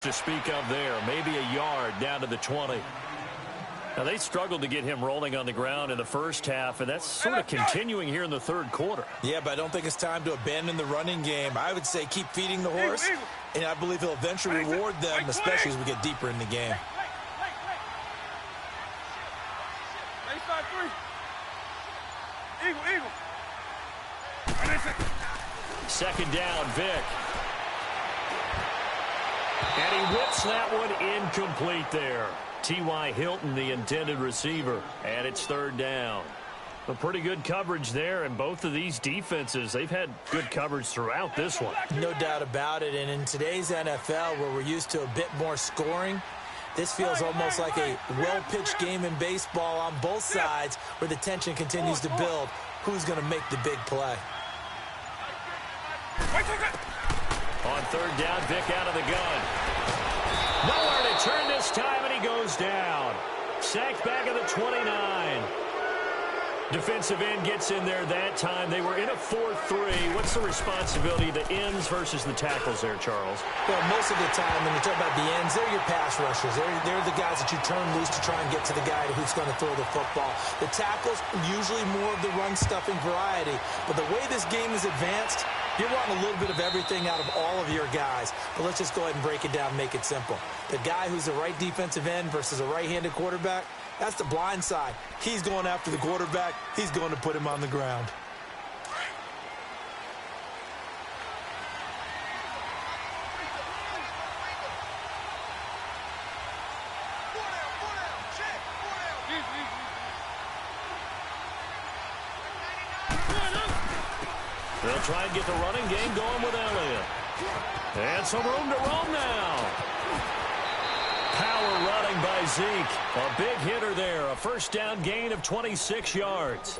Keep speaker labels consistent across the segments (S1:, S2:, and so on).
S1: to speak of there. Maybe a yard down to the 20. Now, they struggled to get him rolling on the ground in the first half, and that's sort of continuing here in the third quarter.
S2: Yeah, but I don't think it's time to abandon the running game. I would say keep feeding the horse, and I believe he'll eventually reward them, especially as we get deeper in the game.
S1: Second down, Vic. And he whips that one incomplete there. T.Y. Hilton, the intended receiver, and it's third down. A pretty good coverage there, and both of these defenses, they've had good coverage throughout this one.
S2: No doubt about it, and in today's NFL, where we're used to a bit more scoring, this feels almost like a well-pitched game in baseball on both sides, where the tension continues to build. Who's going to make the big play?
S1: On third down, Vic out of the gun. Nowhere to turn this time, and he goes down. Sacked back at the 29. Defensive end gets in there that time. They were in a 4-3. What's the responsibility of the ends versus the tackles there, Charles?
S2: Well, most of the time, when you talk about the ends, they're your pass rushers. They're the guys that you turn loose to try and get to the guy who's going to throw the football. The tackles, usually more of the run-stuffing variety. But the way this game is advanced, you're wanting a little bit of everything out of all of your guys. But let's just go ahead and break it down and make it simple. The guy who's the right defensive end versus a right-handed quarterback, that's the blind side. He's going after the quarterback. He's going to put him on the ground.
S1: They'll try and get the running game going with Elliott. And some room to roam now. Power running by Zeke. A big hitter there. A first down gain of 26 yards.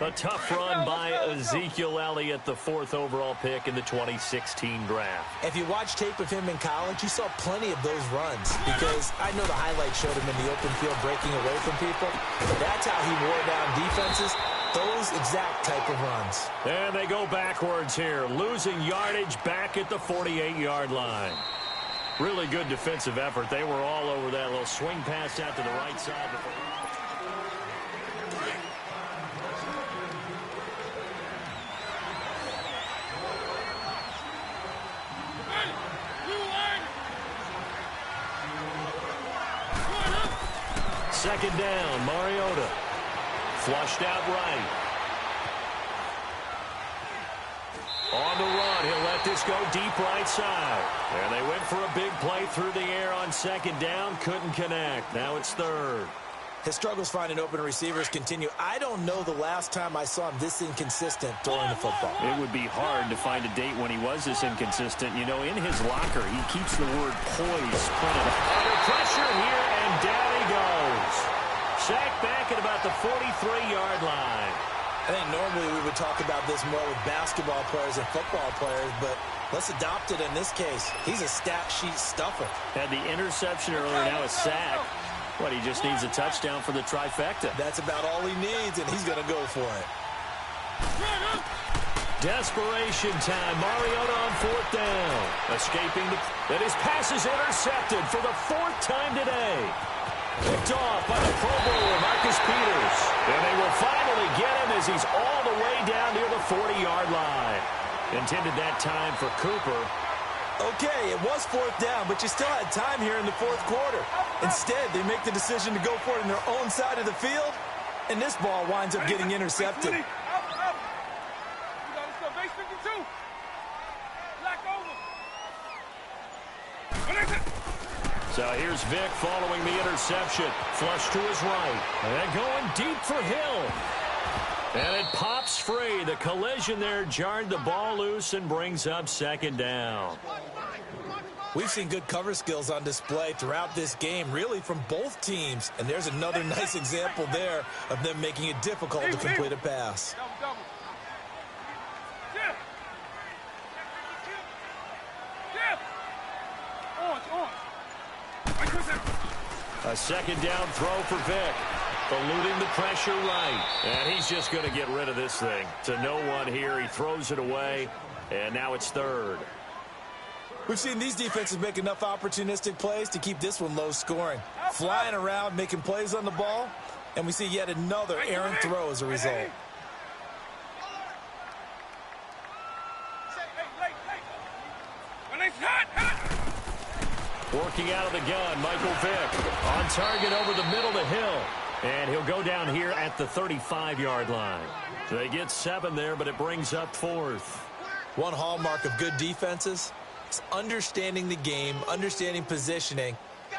S1: A tough run by Ezekiel Elliott, the 4th overall pick in the 2016 draft.
S2: If you watch tape of him in college, you saw plenty of those runs, because I know the highlights showed him in the open field breaking away from people. But that's how he wore down defenses. Those exact type of runs.
S1: And they go backwards here, losing yardage back at the 48-yard line. Really good defensive effort. They were all over that little swing pass out to the right side. Second down, Mariota. Flushed out right. On the run, he'll let this go deep right side. And they went for a big play through the air on second down. Couldn't connect. Now it's third.
S2: His struggles finding open receivers continue. I don't know the last time I saw him this inconsistent throwing the football.
S1: It would be hard to find a date when he was this inconsistent. You know, in his locker, he keeps the word poise printed. Under pressure here, and down he goes. Sacked back at about the 43-yard line.
S2: I think normally we would talk about this more with basketball players and football players, but let's adopt it in this case. He's a stat sheet stuffer.
S1: Had the interception earlier, now a sack. What, he just needs a touchdown for the trifecta.
S2: That's about all he needs, and he's going to go for it.
S1: Desperation time. Mariota on 4th down. Escaping and his pass is intercepted for the 4th time today. Picked off by the Pro Bowler, Marcus Peters. And they will finally get him as he's all the way down near the 40-yard line. Intended that time for Cooper.
S2: Okay, it was 4th down, but you still had time here in the 4th quarter. Instead, they make the decision to go for it on their own side of the field, and this ball winds up getting intercepted.
S1: So here's Vic following the interception. Flush to his right. And going deep for Hill. And it pops free. The collision there jarred the ball loose and brings up second down.
S2: We've seen good cover skills on display throughout this game, really from both teams. And there's another nice example there of them making it difficult to complete a pass.
S1: A second down throw for Vic. Eluding the pressure right. And he's just going to get rid of this thing. To no one here. He throws it away. And now it's third.
S2: We've seen these defenses make enough opportunistic plays to keep this one low scoring. Flying around, making plays on the ball, and we see yet another errant throw as a result.
S1: Working out of the gun, Michael Vick. On target over the middle to Hill. And he'll go down here at the 35-yard line. They get 7 there, but it brings up 4th.
S2: One hallmark of good defenses is understanding the game, understanding positioning,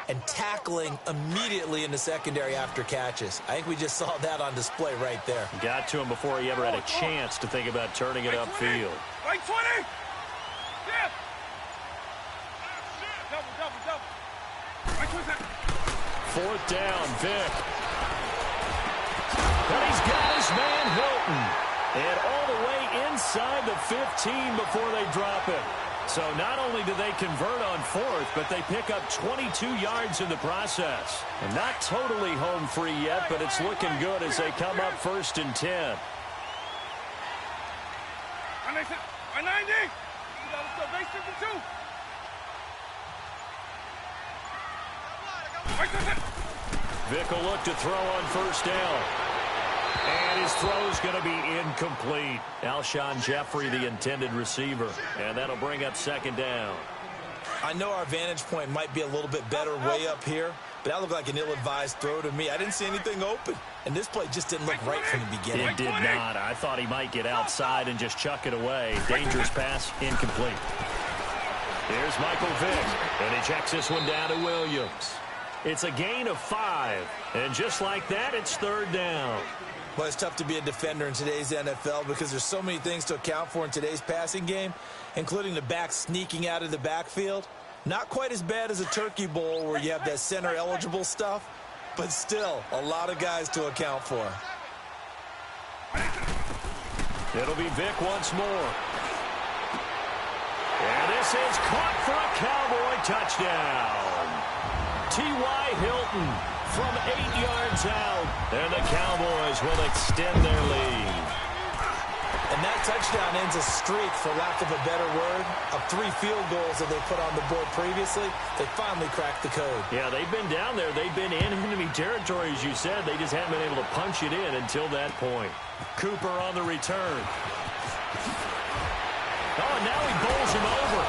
S2: and tackling immediately in the secondary after catches. I think we just saw that on display right there.
S1: Got to him before he ever had a chance to think about turning it upfield.
S3: Right 20! Yeah! Double. Right 20.
S1: 4th down, Vick. And he's got his man Hilton. And all the way inside the 15 before they drop it. So not only do they convert on 4th, but they pick up 22 yards in the process. And not totally home free yet, but it's looking good as they come up 1st and 10.
S3: 190!
S1: Vick will look to throw on 1st down. And his throw's going to be incomplete. Alshon Jeffrey, the intended receiver. And that'll bring up 2nd down.
S2: I know our vantage point might be a little bit better way up here, but that looked like an ill-advised throw to me. I didn't see anything open, and this play just didn't look right from the beginning.
S1: It did not. I thought he might get outside and just chuck it away. Dangerous pass, incomplete. Here's Michael Vick, and he checks this one down to Williams. It's a gain of 5, and just like that, it's 3rd down.
S2: Well, it's tough to be a defender in today's NFL because there's so many things to account for in today's passing game, including the back sneaking out of the backfield. Not quite as bad as a turkey bowl where you have that center-eligible stuff, but still a lot of guys to account for.
S1: It'll be Vick once more. And this is caught for a Cowboy touchdown. T.Y. Hilton from 8 yards out, and the Cowboys will extend their lead.
S2: And that touchdown ends a streak, for lack of a better word, of 3 field goals that they put on the board previously. They finally cracked the code.
S1: Yeah, they've been down there. They've been in enemy territory, as you said. They just haven't been able to punch it in until that point. Cooper on the return. Oh, and now he bowls him over.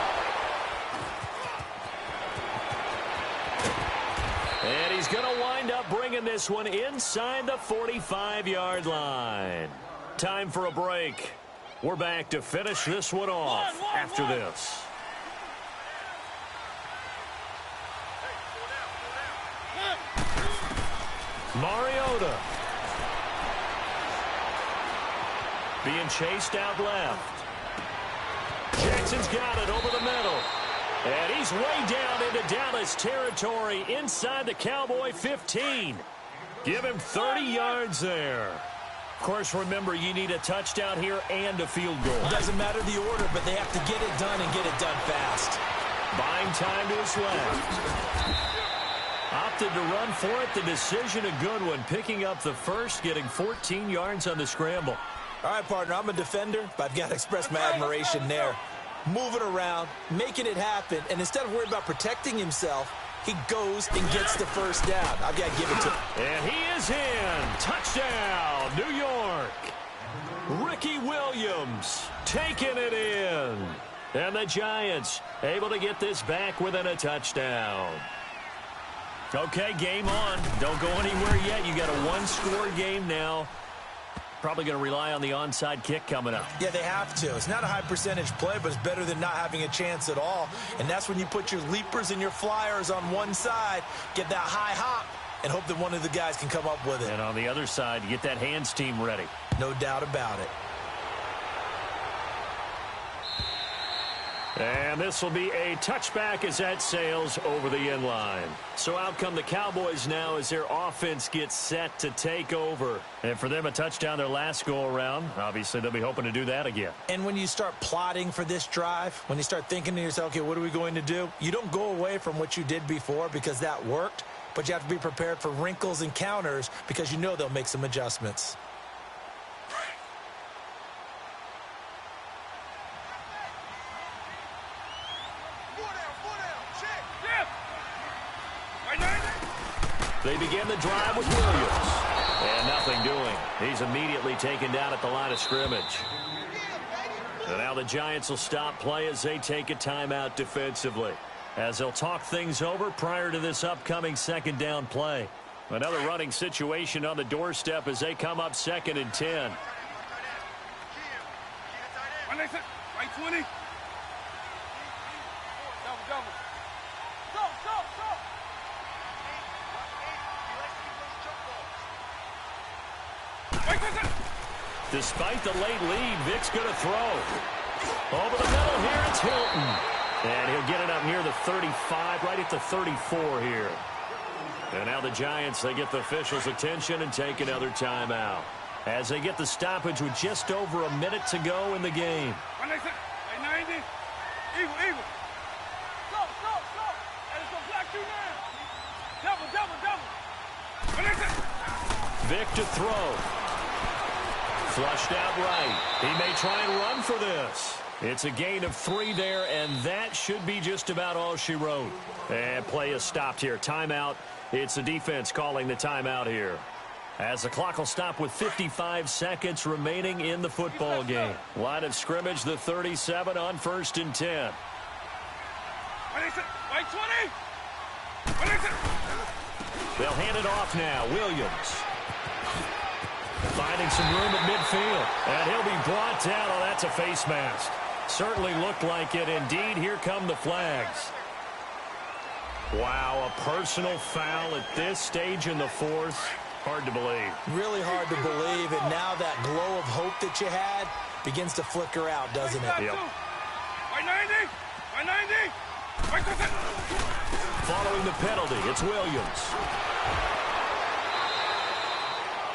S1: And he's going to wind up bringing this one inside the 45-yard line. Time for a break. We're back to finish this one off after this. Mariota. Being chased out left. Jackson's got it over the middle. And he's way down into Dallas territory inside the Cowboy 15. Give him 30 yards there. Of course, remember, you need a touchdown here and a field goal.
S2: It doesn't matter the order, but they have to get it done and get it done fast.
S1: Buying time to his left. Opted to run for it. The decision a good one. Picking up the first, getting 14 yards on the scramble.
S2: All right, partner, I'm a defender, but I've got to express my admiration there. Moving around, making it happen, and instead of worrying about protecting himself, he goes and gets the first down. I've got to give it to him.
S1: And he is in. Touchdown, New York. Ricky Williams taking it in. And the Giants able to get this back within a touchdown. Okay, game on. Don't go anywhere yet. You got a one-score game now. Probably going to rely on the onside kick coming up.
S2: Yeah, they have to. It's not a high percentage play, but it's better than not having a chance at all. And that's when you put your leapers and your flyers on one side, get that high hop, and hope that one of the guys can come up with it.
S1: And on the other side, get that hands team ready.
S2: No doubt about it.
S1: And this will be a touchback as that sails over the end line. So out come the Cowboys now as their offense gets set to take over. And for them, a touchdown their last go-around. Obviously, they'll be hoping to do that again.
S2: And when you start plotting for this drive, when you start thinking to yourself, okay, what are we going to do? You don't go away from what you did before because that worked, but you have to be prepared for wrinkles and counters because you know they'll make some adjustments.
S1: They begin the drive with Williams. And nothing doing. He's immediately taken down at the line of scrimmage. And now the Giants will stop play as they take a timeout defensively, as they'll talk things over prior to this upcoming second down play. Another running situation on the doorstep as they come up 2nd and 10.
S3: Right 20. Double, double. Go, go, go.
S1: Despite the late lead, Vic's going to throw. Over the middle here, it's Hilton. And he'll get it up near the 35, right at the 34 here. And now the Giants, they get the officials' attention and take another timeout, as they get the stoppage with just over a minute to go in the game.
S3: 90. Eagle, eagle. Go, go, go. And it's going to block you now. Double, double, double.
S1: Vic to throw. Flushed out right. He may try and run for this. It's a gain of 3 there, and that should be just about all she wrote. And play is stopped here. Timeout. It's the defense calling the timeout here, as the clock will stop with 55 seconds remaining in the football game. Line of scrimmage, the 37 on 1st and 10.
S3: Right 20.
S1: They'll hand it off now. Williams finding some room at midfield, and he'll be brought down. Oh, that's a face mask. Certainly looked like it. Indeed, here come the flags. Wow, a personal foul at this stage in the 4th. Hard to believe.
S2: Really hard to believe, and now that glow of hope that you had begins to flicker out, doesn't it?
S1: Yep.
S3: Right 90. Right 90. Right 20.
S1: Following the penalty, it's Williams.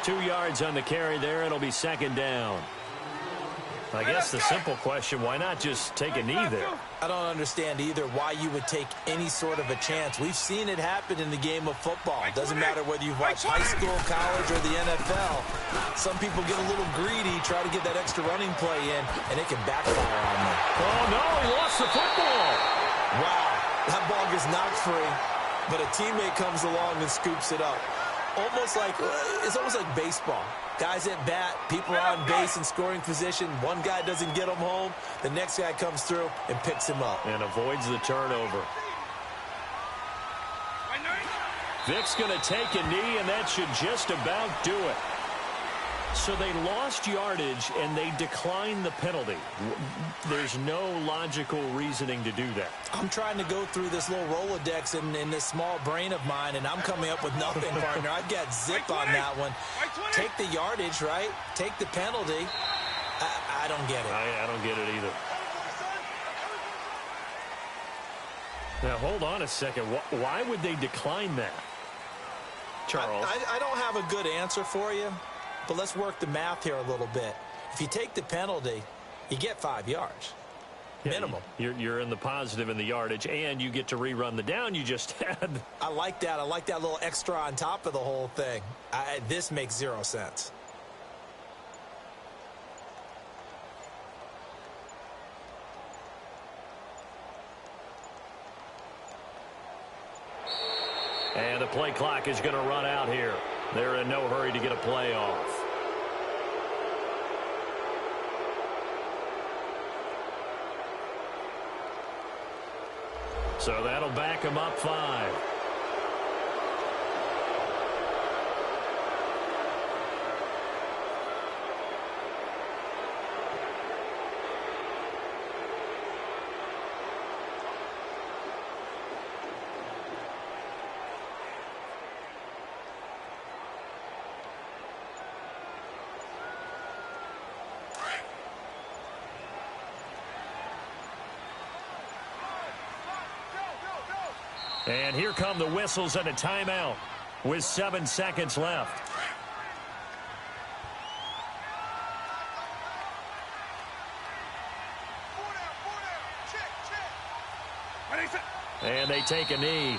S1: 2 yards on the carry there. It'll be 2nd down. I guess the simple question, why not just take a knee there?
S2: I don't understand either why you would take any sort of a chance. We've seen it happen in the game of football. It doesn't matter whether you've watched high school, college, or the NFL. Some people get a little greedy, try to get that extra running play in, and it can backfire on them.
S1: Oh, no, he lost the football.
S2: Wow, that ball gets knocked free, but a teammate comes along and scoops it up. It's almost like baseball. Guys at bat, people are on base in scoring position. One guy doesn't get him home. The next guy comes through and picks him up.
S1: And avoids the turnover. Vic's going to take a knee, and that should just about do it. So they lost yardage, and they declined the penalty. There's no logical reasoning to do that.
S2: I'm trying to go through this little Rolodex in this small brain of mine, and I'm coming up with nothing, partner. I've got zip on that one. Take the yardage, right? Take the penalty. I don't get it.
S1: I don't get it either. Now, hold on a second. Why would they decline that? Charles?
S2: I don't have a good answer for you. But let's work the math here a little bit. If you take the penalty, you get 5 yards. Minimum.
S1: You're in the positive in the yardage, and you get to rerun the down you just had.
S2: I like that. I like that little extra on top of the whole thing. This makes 0 sense.
S1: And the play clock is going to run out here. They're in no hurry to get a play off. So that'll back them up 5. And here come the whistles and a timeout with 7 seconds left. And they take a knee.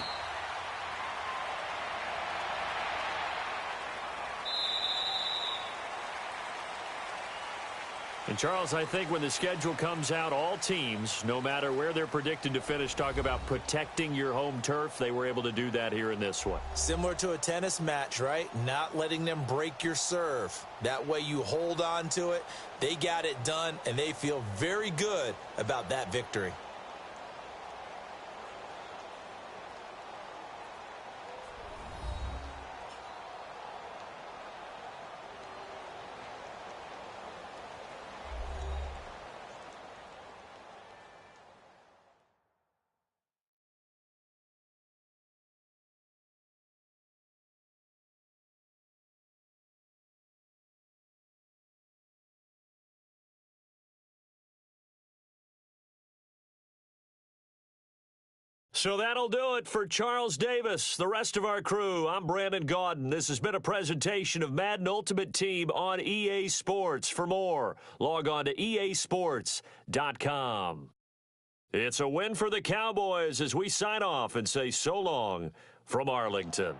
S1: And, Charles, I think when the schedule comes out, all teams, no matter where they're predicted to finish, talk about protecting your home turf. They were able to do that here in this one.
S2: Similar to a tennis match, right? Not letting them break your serve. That way you hold on to it. They got it done, and they feel very good about that victory.
S1: So that'll do it for Charles Davis, the rest of our crew. I'm Brandon Gaudin. This has been a presentation of Madden Ultimate Team on EA Sports. For more, log on to easports.com. It's a win for the Cowboys as we sign off and say so long from Arlington.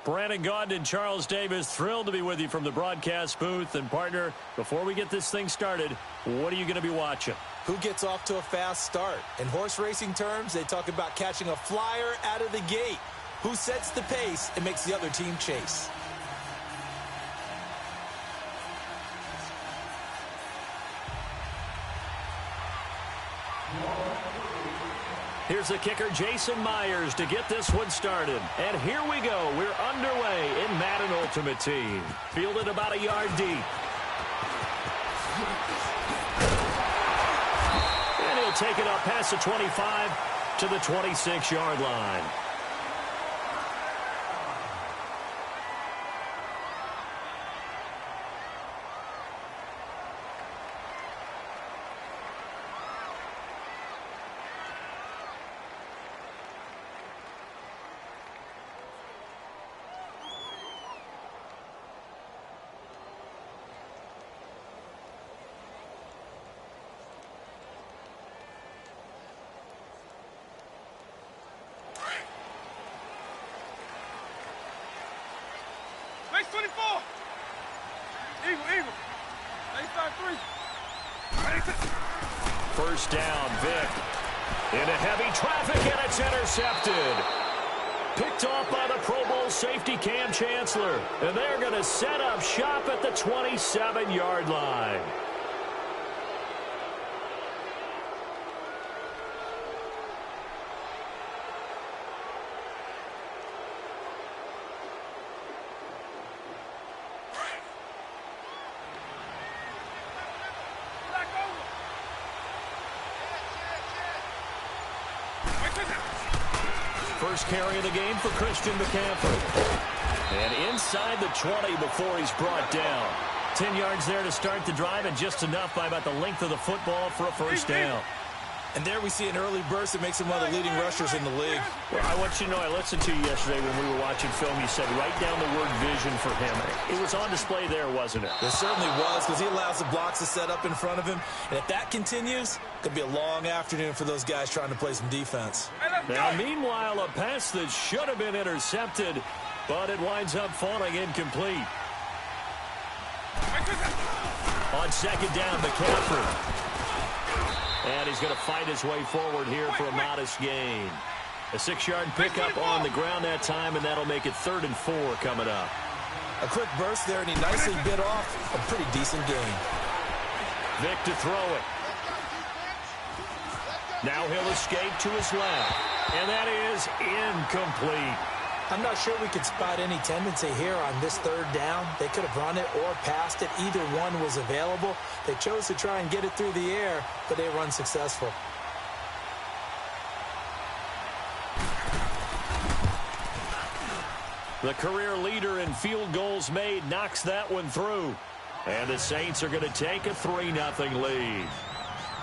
S1: Brandon Gaudin and Charles Davis, thrilled to be with you from the broadcast booth. And, partner, before we get this thing started, what are you going to be watching?
S2: Who gets off to a fast start? In horse racing terms, they talk about catching a flyer out of the gate. Who sets the pace and makes the other team chase?
S1: Here's the kicker, Jason Myers, to get this one started. And here we go. We're underway in Madden Ultimate Team. Fielded about a yard deep. And he'll take it up past the 25 to the 26-yard line.
S3: Base 24. Eagle. Base 5-3.
S1: First down, Vic. Into heavy traffic, and it's intercepted. Picked off by the Pro Bowl safety Cam Chancellor. And they're going to set up shop at the 27-yard line. First carry of the game for Christian McCaffrey. And inside the 20 before he's brought down. 10 yards there to start the drive, and just enough by about the length of the football for a first down.
S2: And there we see an early burst that makes him one of the leading rushers in the league.
S1: Well, I want you to know, I listened to you yesterday when we were watching film. You said write down the word vision for him. It was on display there, wasn't it?
S2: It certainly was, because he allows the blocks to set up in front of him. And if that continues, it could be a long afternoon for those guys trying to play some defense.
S1: Now, meanwhile, a pass that should have been intercepted, but it winds up falling incomplete. On second down, McCaffrey. And he's going to fight his way forward here for a modest gain. A 6-yard pickup on the ground that time, and that'll make it 3rd and 4 coming up.
S2: A quick burst there, and he nicely bit off a pretty decent gain.
S1: Vic to throw it. Now he'll escape to his left, and that is incomplete.
S2: I'm not sure we could spot any tendency here on this 3rd down. They could have run it or passed it. Either one was available. They chose to try and get it through the air, but they were unsuccessful.
S1: The career leader in field goals made knocks that one through. And the Saints are going to take a 3-0 lead.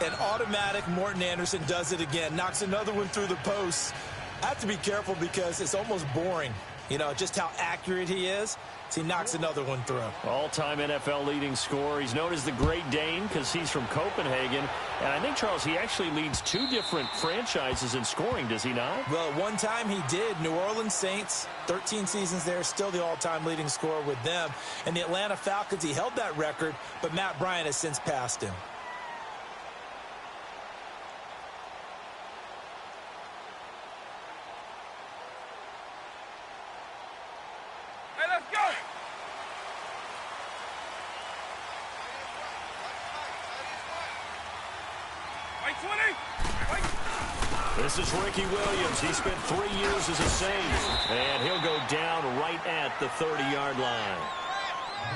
S2: An automatic Morton Anderson does it again. Knocks another one through the post. I have to be careful because it's almost boring, you know, just how accurate he is. So he knocks another one through.
S1: All-time NFL leading scorer. He's known as the Great Dane because he's from Copenhagen. And I think, Charles, he actually leads 2 different franchises in scoring, does he not?
S2: Well, one time he did. New Orleans Saints, 13 seasons there, still the all-time leading scorer with them. And the Atlanta Falcons, he held that record, but Matt Bryant has since passed him.
S1: This is Ricky Williams. He spent 3 years as a Saint, and he'll go down right at the 30-yard line.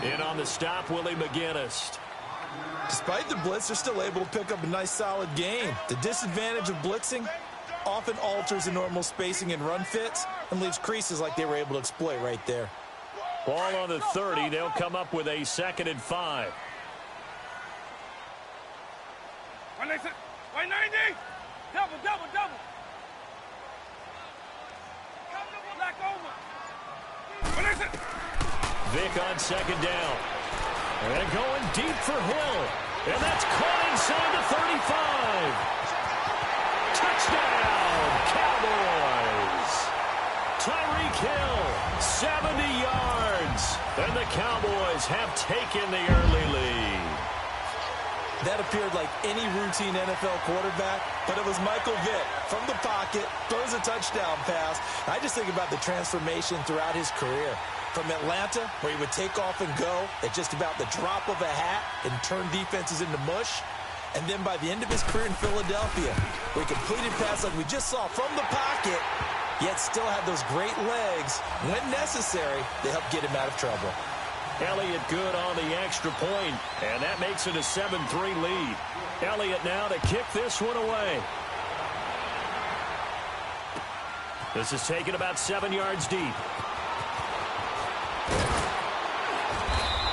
S1: In on the stop, Willie McGinnis.
S2: Despite the blitz, they're still able to pick up a nice, solid gain. The disadvantage of blitzing often alters the normal spacing and run fits and leaves creases like they were able to exploit right there.
S1: Ball on the 30. They'll come up with a 2nd and 5.
S3: 190. Double. Black over.
S1: Vic on 2nd down. And going deep for Hill. And that's caught inside the 35. Touchdown, Cowboys. Tyreek Hill 70 yards. And the Cowboys have taken the early lead.
S2: That appeared like any routine NFL quarterback, but it was Michael Vick from the pocket, throws a touchdown pass. I just think about the transformation throughout his career. From Atlanta, where he would take off and go at just about the drop of a hat and turn defenses into mush. And then by the end of his career in Philadelphia, where he completed passes like we just saw from the pocket, yet still had those great legs. When necessary, they help get him out of trouble.
S1: Elliott good on the extra point, and that makes it a 7-3 lead. Elliott now to kick this one away. This is taken about 7 yards deep.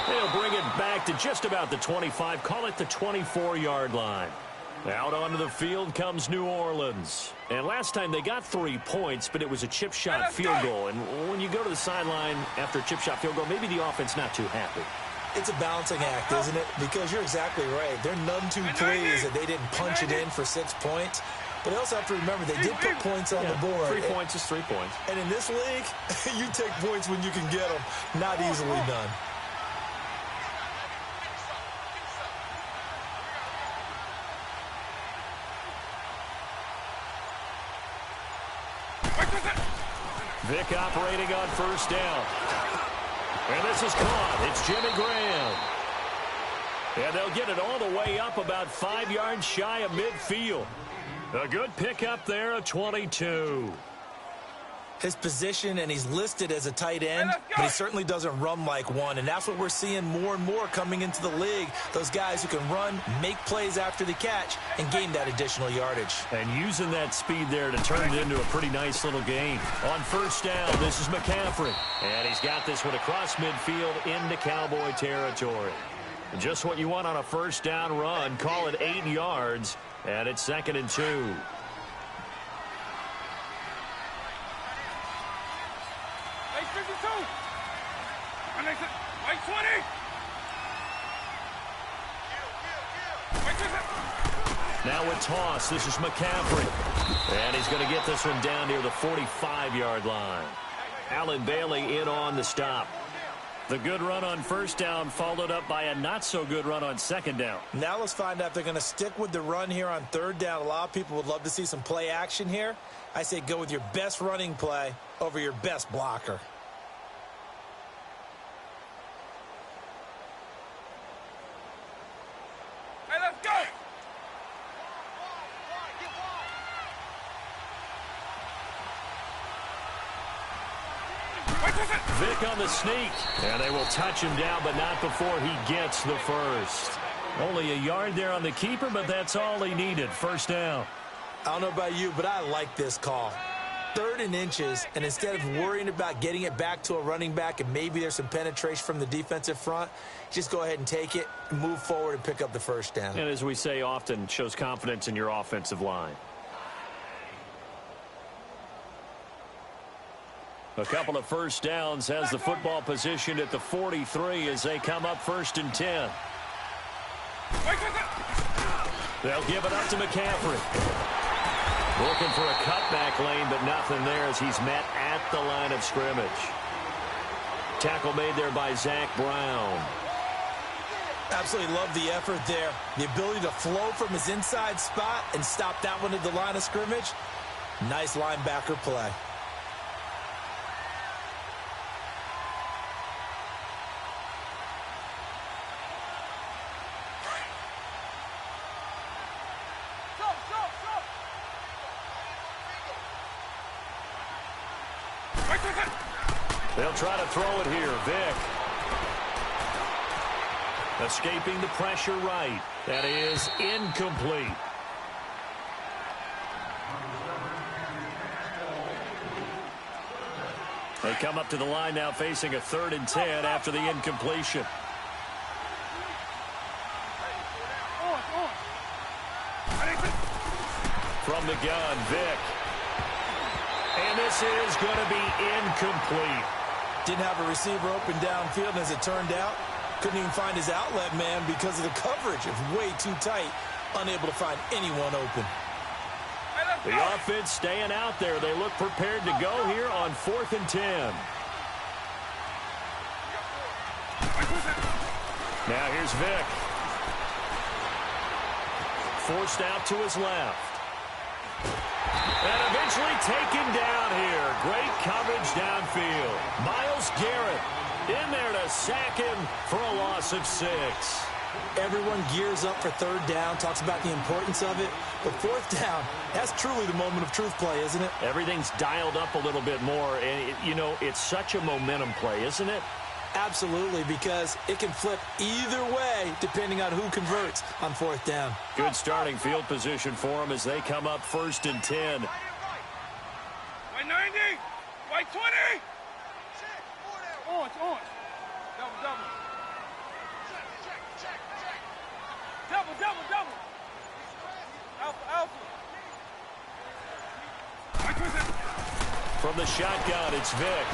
S1: They'll bring it back to just about the 25, call it the 24-yard line. Out onto the field comes New Orleans. And last time they got 3 points, but it was a chip shot field goal. And when you go to the sideline after a chip shot field goal, maybe the offense not too happy.
S2: It's a balancing act, isn't it? Because you're exactly right. They're none too pleased that they didn't punch it in for 6 points. But they also have to remember they did put points on the board.
S1: 3 points is 3 points.
S2: And in this league, you take points when you can get them. Not easily done.
S1: Vick operating on first down. And this is caught. It's Jimmy Graham. And they'll get it all the way up about 5 yards shy of midfield. A good pickup there, a 22.
S2: His position, and he's listed as a tight end, but he certainly doesn't run like one. And that's what we're seeing more and more coming into the league. Those guys who can run, make plays after the catch, and gain that additional yardage.
S1: And using that speed there to turn it into a pretty nice little gain. On first down, this is McCaffrey. And he's got this one across midfield into Cowboy territory. Just what you want on a first down run. Call it 8 yards, and it's 2nd and 2. Now with toss, this is McCaffrey. And he's going to get this one down near the 45-yard line. Allen Bailey in on the stop. The good run on first down followed up by a not-so-good run on second down.
S2: Now let's find out if they're going to stick with the run here on third down. A lot of people would love to see some play action here. I say go with your best running play over your best blocker.
S1: Vick on the sneak, and they will touch him down, but not before he gets the first. Only a yard there on the keeper, but that's all he needed. First down.
S2: I don't know about you, but I like this call. 3rd and inches, and instead of worrying about getting it back to a running back and maybe there's some penetration from the defensive front, just go ahead and take it, move forward, and pick up the first down.
S1: And as we say often, shows confidence in your offensive line. A couple of first downs, has the football positioned at the 43 as they come up 1st and 10. They'll give it up to McCaffrey. Looking for a cutback lane, but nothing there as he's met at the line of scrimmage. Tackle made there by Zach Brown.
S2: Absolutely love the effort there. The ability to flow from his inside spot and stop that one at the line of scrimmage. Nice linebacker play.
S1: They'll try to throw it here. Vick. Escaping the pressure right. That is incomplete. They come up to the line now facing a 3rd and 10 after the incompletion. From the gun, Vick. And this is going to be incomplete.
S2: Didn't have a receiver open downfield, as it turned out. Couldn't even find his outlet man because of the coverage. It was way too tight. Unable to find anyone open.
S1: The offense staying out there. They look prepared to go here on 4th and 10. Now here's Vic. Forced out to his left. And eventually taken down here. Great coverage downfield. Myles Garrett in there to sack him for a loss of 6.
S2: Everyone gears up for third down, talks about the importance of it. But fourth down, that's truly the moment of truth play, isn't it?
S1: Everything's dialed up a little bit more. And, you know, it's such a momentum play, isn't it?
S2: Absolutely, because it can flip either way depending on who converts on fourth down.
S1: Good starting field position for them as they come up 1st and 10.
S3: White 90, white 20. Orange. Double. Double. Alpha. White 20.
S1: From the shotgun, it's Vic.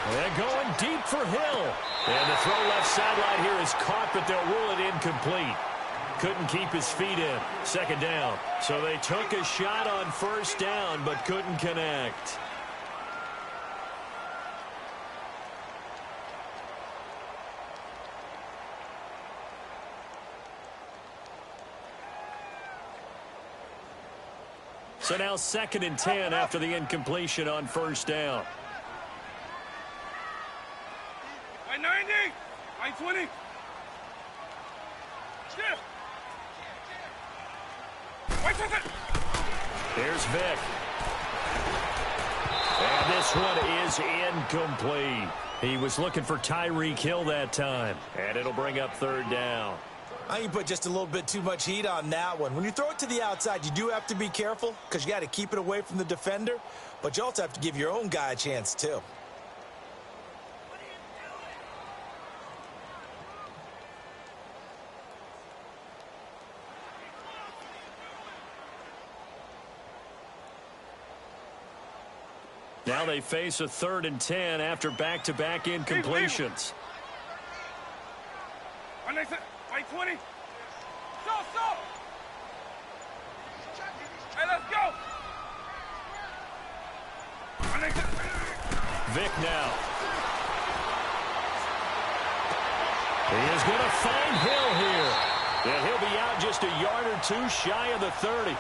S1: And going deep for Hill. And the throw left sideline here is caught, but they'll rule it incomplete. Couldn't keep his feet in. 2nd down. So they took a shot on 1st down, but couldn't connect. So now 2nd and 10 after the incompletion on 1st down.
S3: White 90, white 20. Still. White 20.
S1: Here's Vic. And this one is incomplete. He was looking for Tyreek Hill that time. And it'll bring up 3rd down.
S2: I think you put just a little bit too much heat on that one. When you throw it to the outside, you do have to be careful because you got to keep it away from the defender. But you also have to give your own guy a chance, too.
S1: Now they face a 3rd and 10 after back-to-back incompletions.
S3: White 20. Stop. Hey, let's go.
S1: Vic now. He is going to find Hill here. And he'll be out just a yard or two shy of the 30.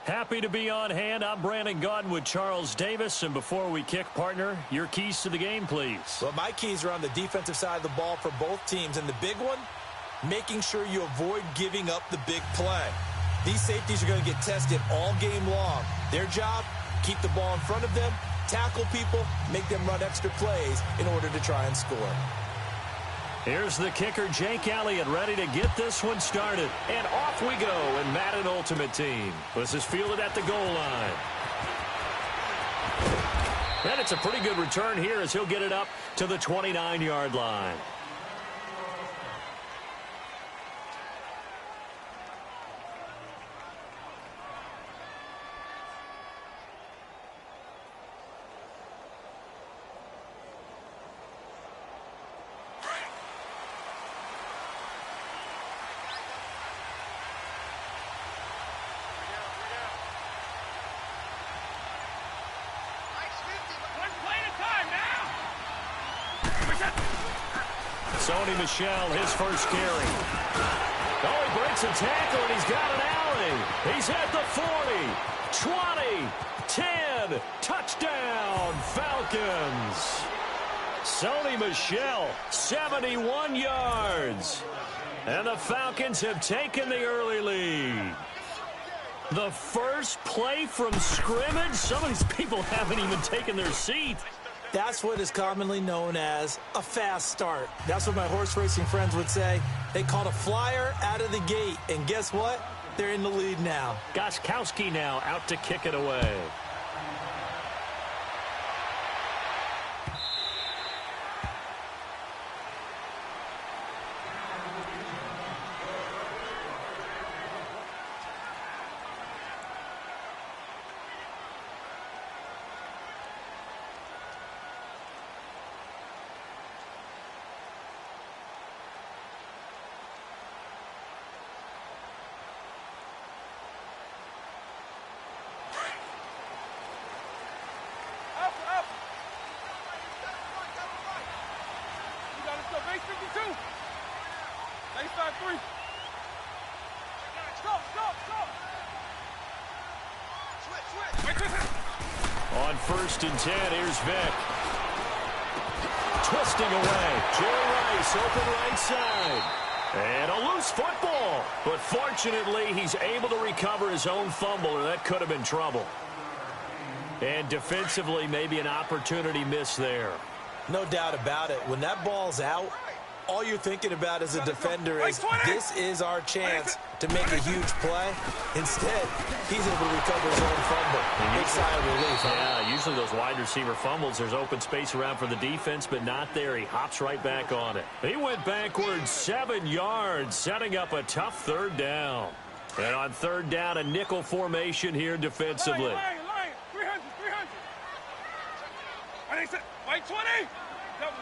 S1: Happy to be on hand. I'm Brandon Gaudin with Charles Davis. And before we kick, partner, your keys to the game, please.
S2: Well, my keys are on the defensive side of the ball for both teams. And the big one, making sure you avoid giving up the big play. These safeties are going to get tested all game long. Their job, keep the ball in front of them, tackle people, make them run extra plays in order to try and score.
S1: Here's the kicker, Jake Elliott, ready to get this one started. And off we go in Madden Ultimate Team. This is fielded at the goal line. And it's a pretty good return here as he'll get it up to the 29-yard line. Sony Michel, his first carry. Oh, he breaks a tackle, and he's got an alley. He's at the 40, 20, 10. Touchdown, Falcons. Sony Michel, 71 yards. And the Falcons have taken the early lead. The first play from scrimmage? Some of these people haven't even taken their seat.
S2: That's what is commonly known as a fast start. That's what my horse racing friends would say. They called a flyer out of the gate. And guess what? They're in the lead now.
S1: Gostkowski now out to kick it away.
S3: Base 52. Base 5-3. Stop. Switch.
S1: On 1st and 10, here's Vick. Twisting away. Jerry Rice, open right side. And a loose football. But fortunately, he's able to recover his own fumble, or that could have been trouble. And defensively, maybe an opportunity miss there.
S2: No doubt about it. When that ball's out, all you're thinking about as a defender is, this is our chance to make a huge play. Instead, he's able to recover his own fumble. Big sigh of relief.
S1: Yeah, usually those wide receiver fumbles, there's open space around for the defense, but not there. He hops right back on it. He went backwards 7 yards, setting up a tough 3rd down. And on 3rd down, a nickel formation here defensively.
S3: Line. 300. White 20. Double.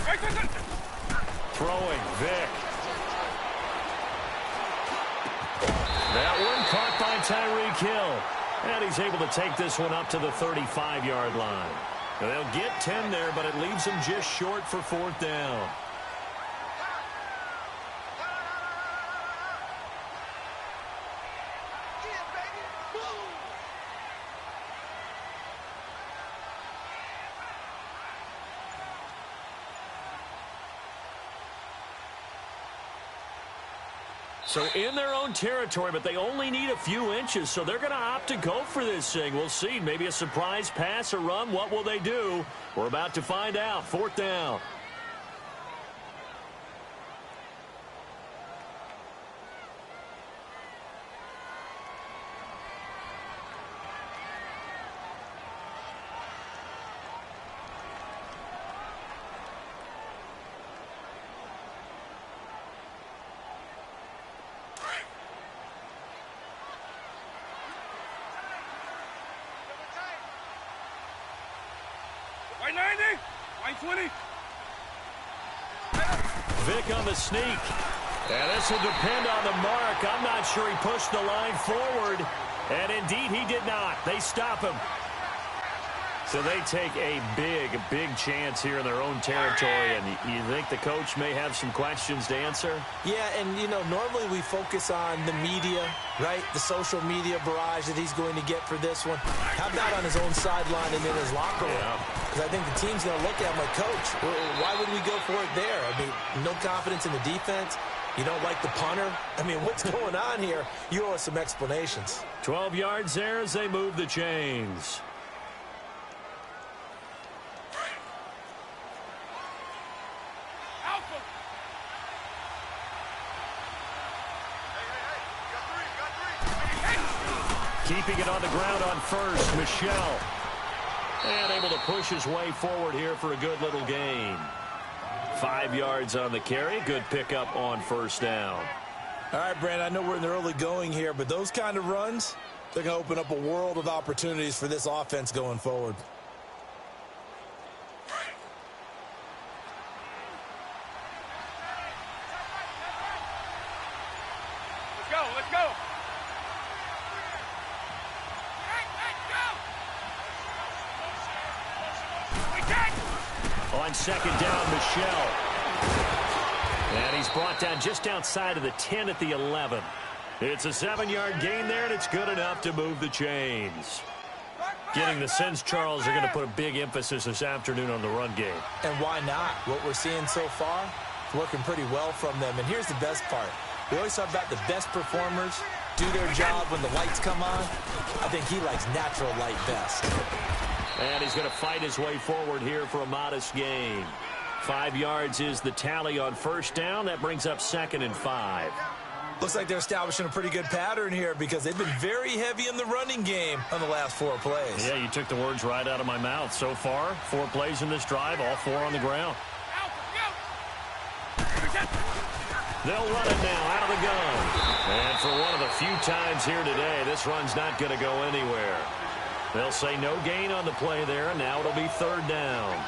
S3: Right.
S1: Throwing, Vick. That one caught by Tyreek Hill. And he's able to take this one up to the 35-yard line. And they'll get 10 there, but it leaves them just short for 4th down. So in their own territory, but they only need a few inches, so they're going to opt to go for this thing. We'll see. Maybe a surprise pass or run. What will they do? We're about to find out. 4th down.
S3: White 90. White 20.
S1: Vick on the sneak. And this will depend on the mark. I'm not sure he pushed the line forward. And indeed, he did not. They stop him. So they take a big chance here in their own territory. And you think the coach may have some questions to answer?
S2: Yeah, and, normally we focus on the media, right? The social media barrage that he's going to get for this one. How about on his own sideline and in his locker room? Because I think the team's going to look at him like, Coach, why would we go for it there? I mean, no confidence in the defense. You don't like the punter? I mean, what's going on here? You owe us some explanations.
S1: 12 yards there as they move the chains. Keeping it on the ground on 1st, Michel. And able to push his way forward here for a good little gain. 5 yards on the carry. Good pickup on 1st down.
S2: All right, Brandon, I know we're in the early going here, but those kind of runs, they're going to open up a world of opportunities for this offense going forward.
S3: Let's go.
S1: on second down, Michelle. And he's brought down just outside of the 10 at the 11. It's a 7-yard gain there, and it's good enough to move the chains. Getting the sense Charles are going to put a big emphasis this afternoon on the run game.
S2: And why not? What we're seeing so far is working pretty well from them. And here's the best part. We always talk about the best performers do their job when the lights come on. I think he likes natural light best.
S1: And he's going to fight his way forward here for a modest gain. 5 yards is the tally on first down. That brings up 2nd and 5.
S2: Looks like they're establishing a pretty good pattern here because they've been very heavy in the running game on the last 4 plays.
S1: Yeah, you took the words right out of my mouth. So far, 4 plays in this drive, all 4 on the ground. They'll run it now out of the gun. And for one of the few times here today, this run's not going to go anywhere. They'll say no gain on the play there, and now it'll be 3rd down.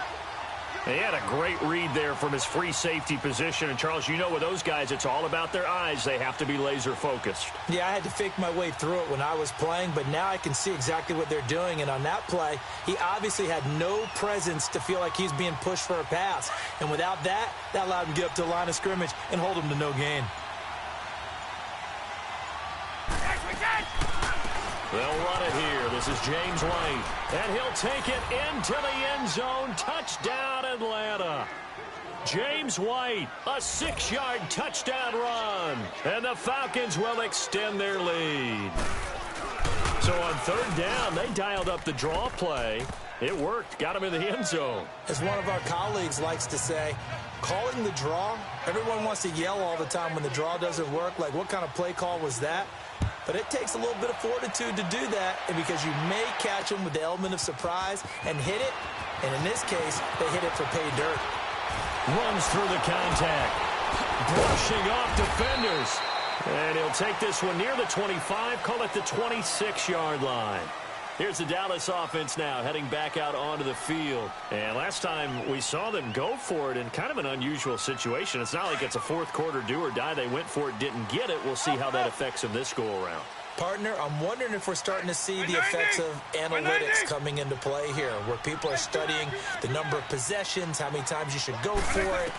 S1: He had a great read there from his free safety position. And, Charles, you know with those guys, it's all about their eyes. They have to be laser-focused.
S2: Yeah, I had to fake my way through it when I was playing, but now I can see exactly what they're doing. And on that play, he obviously had no presence to feel like he's being pushed for a pass. And without that, that allowed him to get up to the line of scrimmage and hold him to no gain.
S1: They'll run it here. This is James White. And he'll take it into the end zone. Touchdown, Atlanta. James White, a 6-yard touchdown run. And the Falcons will extend their lead. So on 3rd down, they dialed up the draw play. It worked. Got him in the end zone.
S2: As one of our colleagues likes to say, calling the draw, everyone wants to yell all the time when the draw doesn't work. Like, what kind of play call was that? But it takes a little bit of fortitude to do that, and because you may catch them with the element of surprise and hit it, and in this case, they hit it for pay dirt.
S1: Runs through the contact. Brushing off defenders. And he'll take this one near the 25, call it the 26-yard line. Here's the Dallas offense now heading back out onto the field. And last time we saw them go for it in kind of an unusual situation. It's not like it's a 4th quarter do or die. They went for it, didn't get it. We'll see how that affects them this go-around.
S2: Partner, I'm wondering if we're starting to see the effects of analytics coming into play here, where people are studying the number of possessions, how many times you should go for it,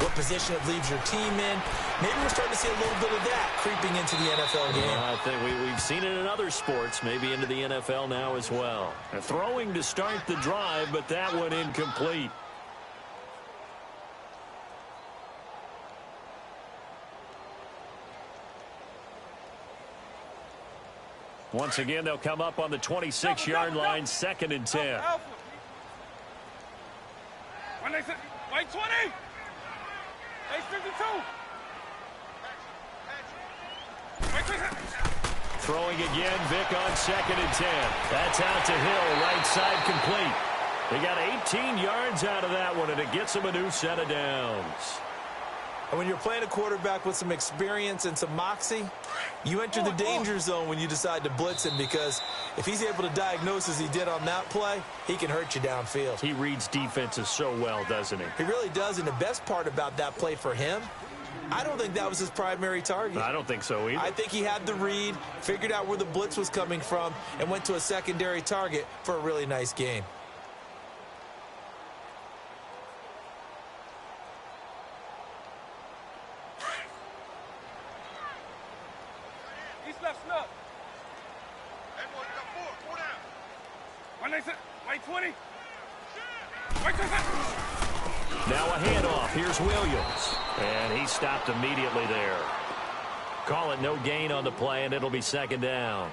S2: what position it leaves your team in. Maybe we're starting to see a little bit of that creeping into the NFL game.
S1: I think we've seen it in other sports, maybe into the NFL now as well. And throwing to start the drive, but that one incomplete. Once again, they'll come up on the 26-yard line, 2nd and 10.
S3: When they say, wait, 20. They 52.
S1: Throwing again, Vic on 2nd and 10. That's out to Hill, right side complete. They got 18 yards out of that one, and it gets them a new set of downs.
S2: And when you're playing a quarterback with some experience and some moxie, you enter the danger zone when you decide to blitz him, because if he's able to diagnose as he did on that play, he can hurt you downfield.
S1: He reads defenses so well, doesn't he?
S2: He really does, and the best part about that play for him, I don't think that was his primary target.
S1: I don't think so either.
S2: I think he had the read, figured out where the blitz was coming from, and went to a secondary target for a really nice gain.
S3: Left snug. When they say, wait, 20. Wait, 20.
S1: Now a handoff. Here's Williams. And he stopped immediately there. Call it no gain on the play, and it'll be 2nd down.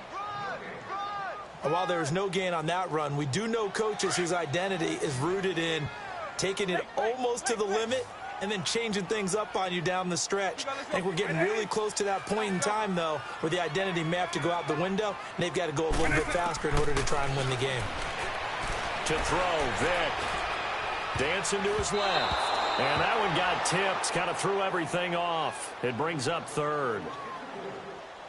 S2: And while there's no gain on that run, we do know coaches whose identity is rooted in taking it almost to the limit and then changing things up on you down the stretch. I think we're getting really close to that point in time, though, where the identity may have to go out the window, and they've got to go a little bit faster in order to try and win the game.
S1: To throw, Vic. Dancing to his left. And that one got tipped, kind of threw everything off. It brings up 3rd.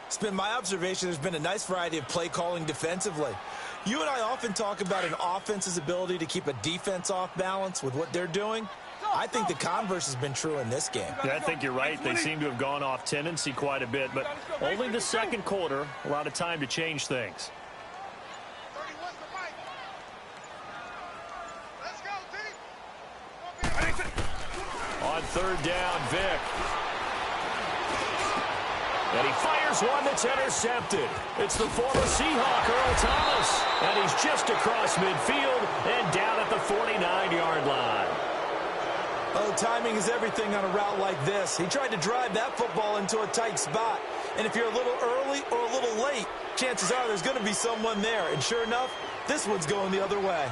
S2: It's been my observation there's been a nice variety of play calling defensively. You and I often talk about an offense's ability to keep a defense off balance with what they're doing. I think the converse has been true in this game.
S1: Yeah, I think you're right. They seem to have gone off tendency quite a bit, but only the 2nd quarter, a lot of time to change things. third down, Vic. And he fires one that's intercepted. It's the former Seahawk, Earl Thomas. And he's just across midfield and down at the 49-yard line.
S2: Oh, timing is everything on a route like this. He tried to drive that football into a tight spot. And if you're a little early or a little late, chances are there's going to be someone there. And sure enough, this one's going the other way.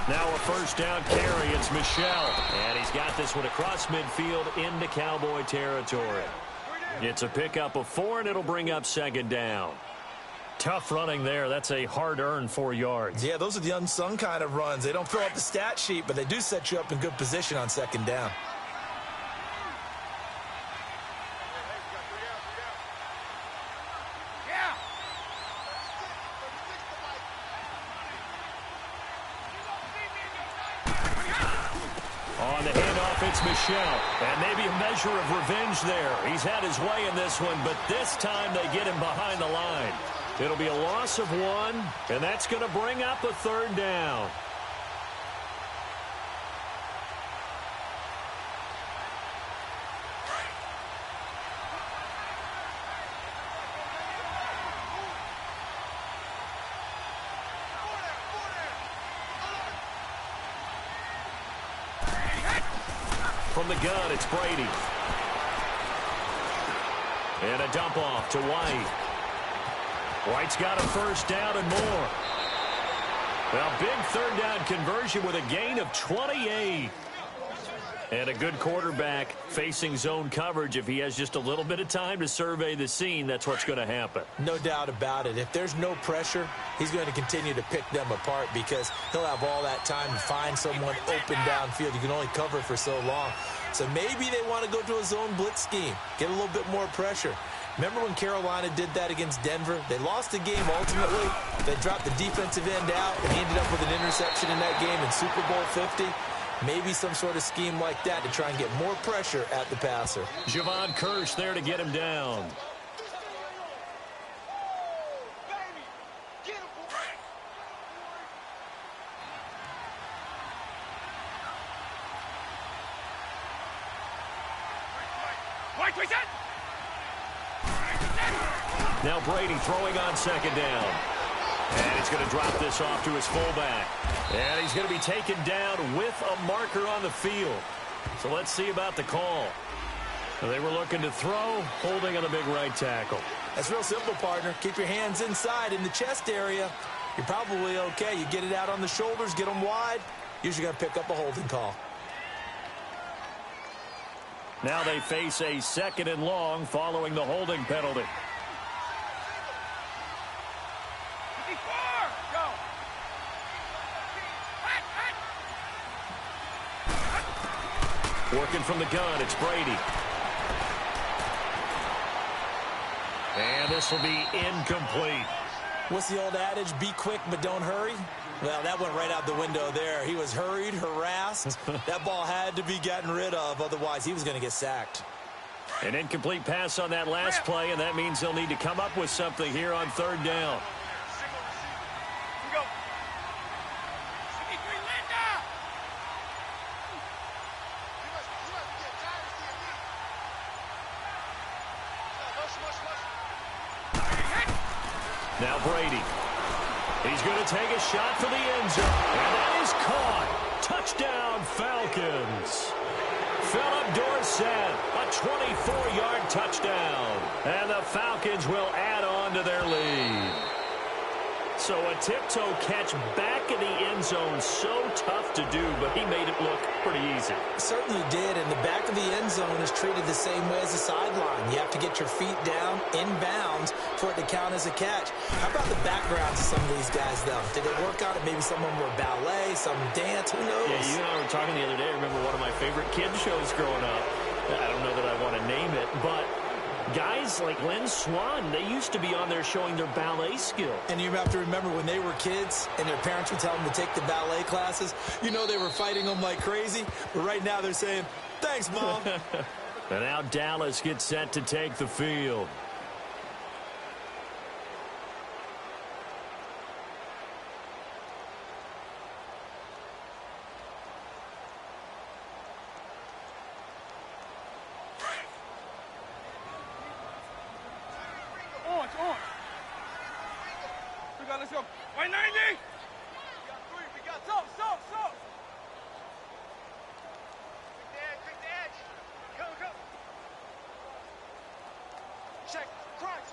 S1: Now a first down carry. It's Michel. And he's got this one across midfield into Cowboy territory. It's a pickup of 4, and it'll bring up second down. Tough running there. That's a hard-earned 4 yards.
S2: Yeah, those are the unsung kind of runs. They don't fill out the stat sheet, but they do set you up in good position on second down.
S1: On the handoff, it's Michel. And maybe a measure of revenge there. He's had his way in this one, but this time they get him behind the line. It'll be a loss of 1, and that's going to bring up a third down. From the gun, it's Brady. And a dump off to White. White's got a first down and more. Well, big third down conversion with a gain of 28. And a good quarterback facing zone coverage. If he has just a little bit of time to survey the scene, that's what's going to happen.
S2: No doubt about it. If there's no pressure, he's going to continue to pick them apart because he'll have all that time to find someone open downfield. You can only cover for so long. So maybe they want to go to a zone blitz scheme, get a little bit more pressure. Remember when Carolina did that against Denver? They lost the game ultimately. They dropped the defensive end out and ended up with an interception in that game in Super Bowl 50. Maybe some sort of scheme like that to try and get more pressure at the passer.
S1: Javon Kirsch there to get him down. Now Brady throwing on second down. And he's going to drop this off to his fullback. And he's going to be taken down with a marker on the field. So let's see about the call. They were looking to throw, holding on the big right tackle.
S2: That's real simple, partner. Keep your hands inside in the chest area. You're probably okay. You get it out on the shoulders, get them wide. Usually going to pick up a holding call.
S1: Now they face a second and long following the holding penalty. Working from the gun, it's Brady. And this will be incomplete.
S2: What's the old adage? Be quick, but don't hurry. Well, that went right out the window there. He was hurried, harassed. That ball had to be gotten rid of. Otherwise, he was going to get sacked.
S1: An incomplete pass on that last play, and that means they'll need to come up with something here on third down. Now Brady. He's going to take a shot for the end zone. And that is caught. Touchdown, Falcons. Philip Dorsett, a 24-yard touchdown. And the Falcons will add on to their lead. So a tiptoe catch back in the end zone, so tough to do, but he made it look pretty easy.
S2: Certainly did, and the back of the end zone is treated the same way as the sideline. You have to get your feet down, inbounds, for it to count as a catch. How about the backgrounds of some of these guys, though? Did they work on it? Maybe some of them were ballet, some dance, who knows?
S1: Yeah, you and I were talking the other day. I remember one of my favorite kids shows growing up. I don't know that I want to name it, but guys like Lynn Swan, they used to be on there showing their ballet skill.
S2: And you have to remember when they were kids and their parents would tell them to take the ballet classes, you know they were fighting them like crazy. But right now they're saying, thanks, Mom.
S1: And now Dallas gets set to take the field.
S3: White 90. We got three. We got stop. Quick the edge. Go. Check. Crunch.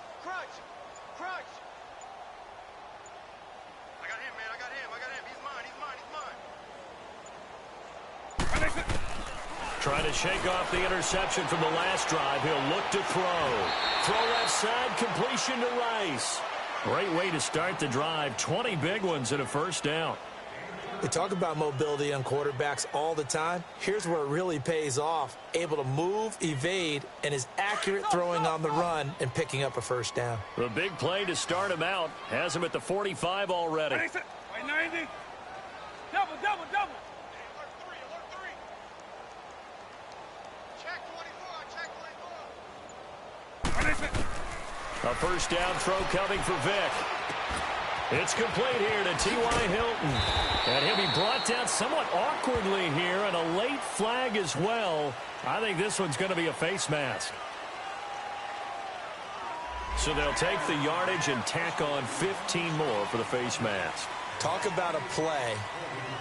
S3: I got him, man. He's mine.
S1: Trying to shake off the interception from the last drive. He'll look to throw. Throw left side, completion to Rice. Great way to start the drive. 20 big ones and a first down.
S2: We talk about mobility on quarterbacks all the time. Here's where it really pays off. Able to move, evade, and is accurate throwing on the run and picking up a first down.
S1: The big play to start him out. Has him at the 45 already.
S3: White 90. Double. Alert three. Check 24.
S1: A first down throw coming for Vic. It's complete here to T.Y. Hilton. And he'll be brought down somewhat awkwardly here, and a late flag as well. I think this one's going to be a face mask. So they'll take the yardage and tack on 15 more for the face mask.
S2: Talk about a play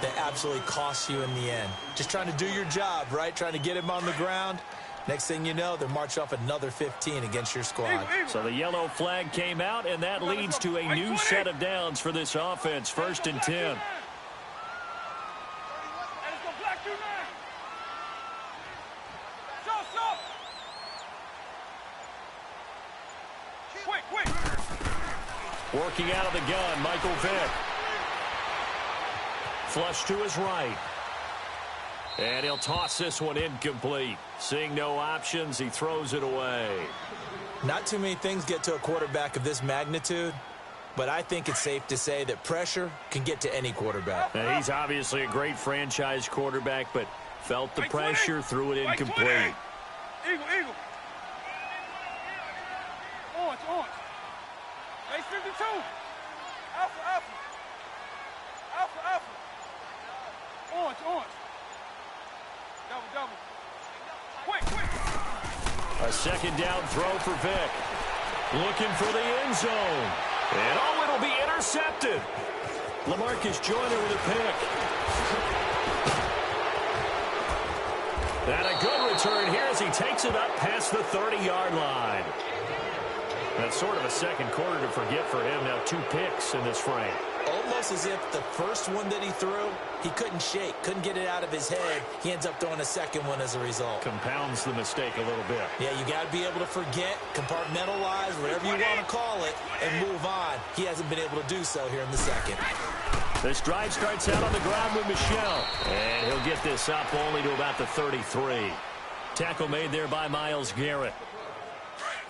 S2: that absolutely costs you in the end. Just trying to do your job, right? Trying to get him on the ground. Next thing you know, they're marching off another 15 against your squad.
S1: So the yellow flag came out, and that leads to a new set of downs for this offense. 1st and 10. Working out of the gun, Michael Vick. Flush to his right. And he'll toss this one incomplete. Seeing no options, he throws it away.
S2: Not too many things get to a quarterback of this magnitude, but I think it's safe to say that pressure can get to any quarterback.
S1: Now, he's obviously a great franchise quarterback, but felt the pressure, threw it incomplete.
S3: Eagle. Orange. Base 52. Alpha. Orange. Double. Quick.
S1: A second down throw for Vic. Looking for the end zone. And it'll be intercepted. LaMarcus Joyner with a pick. And a good return here as he takes it up past the 30-yard line. That's sort of a second quarter to forget for him. Now 2 picks in this frame.
S2: Almost as if the first one that he threw, he couldn't shake, couldn't get it out of his head. He ends up throwing a second one as a result.
S1: Compounds the mistake a little bit.
S2: Yeah, you got to be able to forget, compartmentalize, whatever you want to call it, and move on. He hasn't been able to do so here in the second.
S1: This drive starts out on the ground with Michel. And he'll get this up only to about the 33. Tackle made there by Myles Garrett.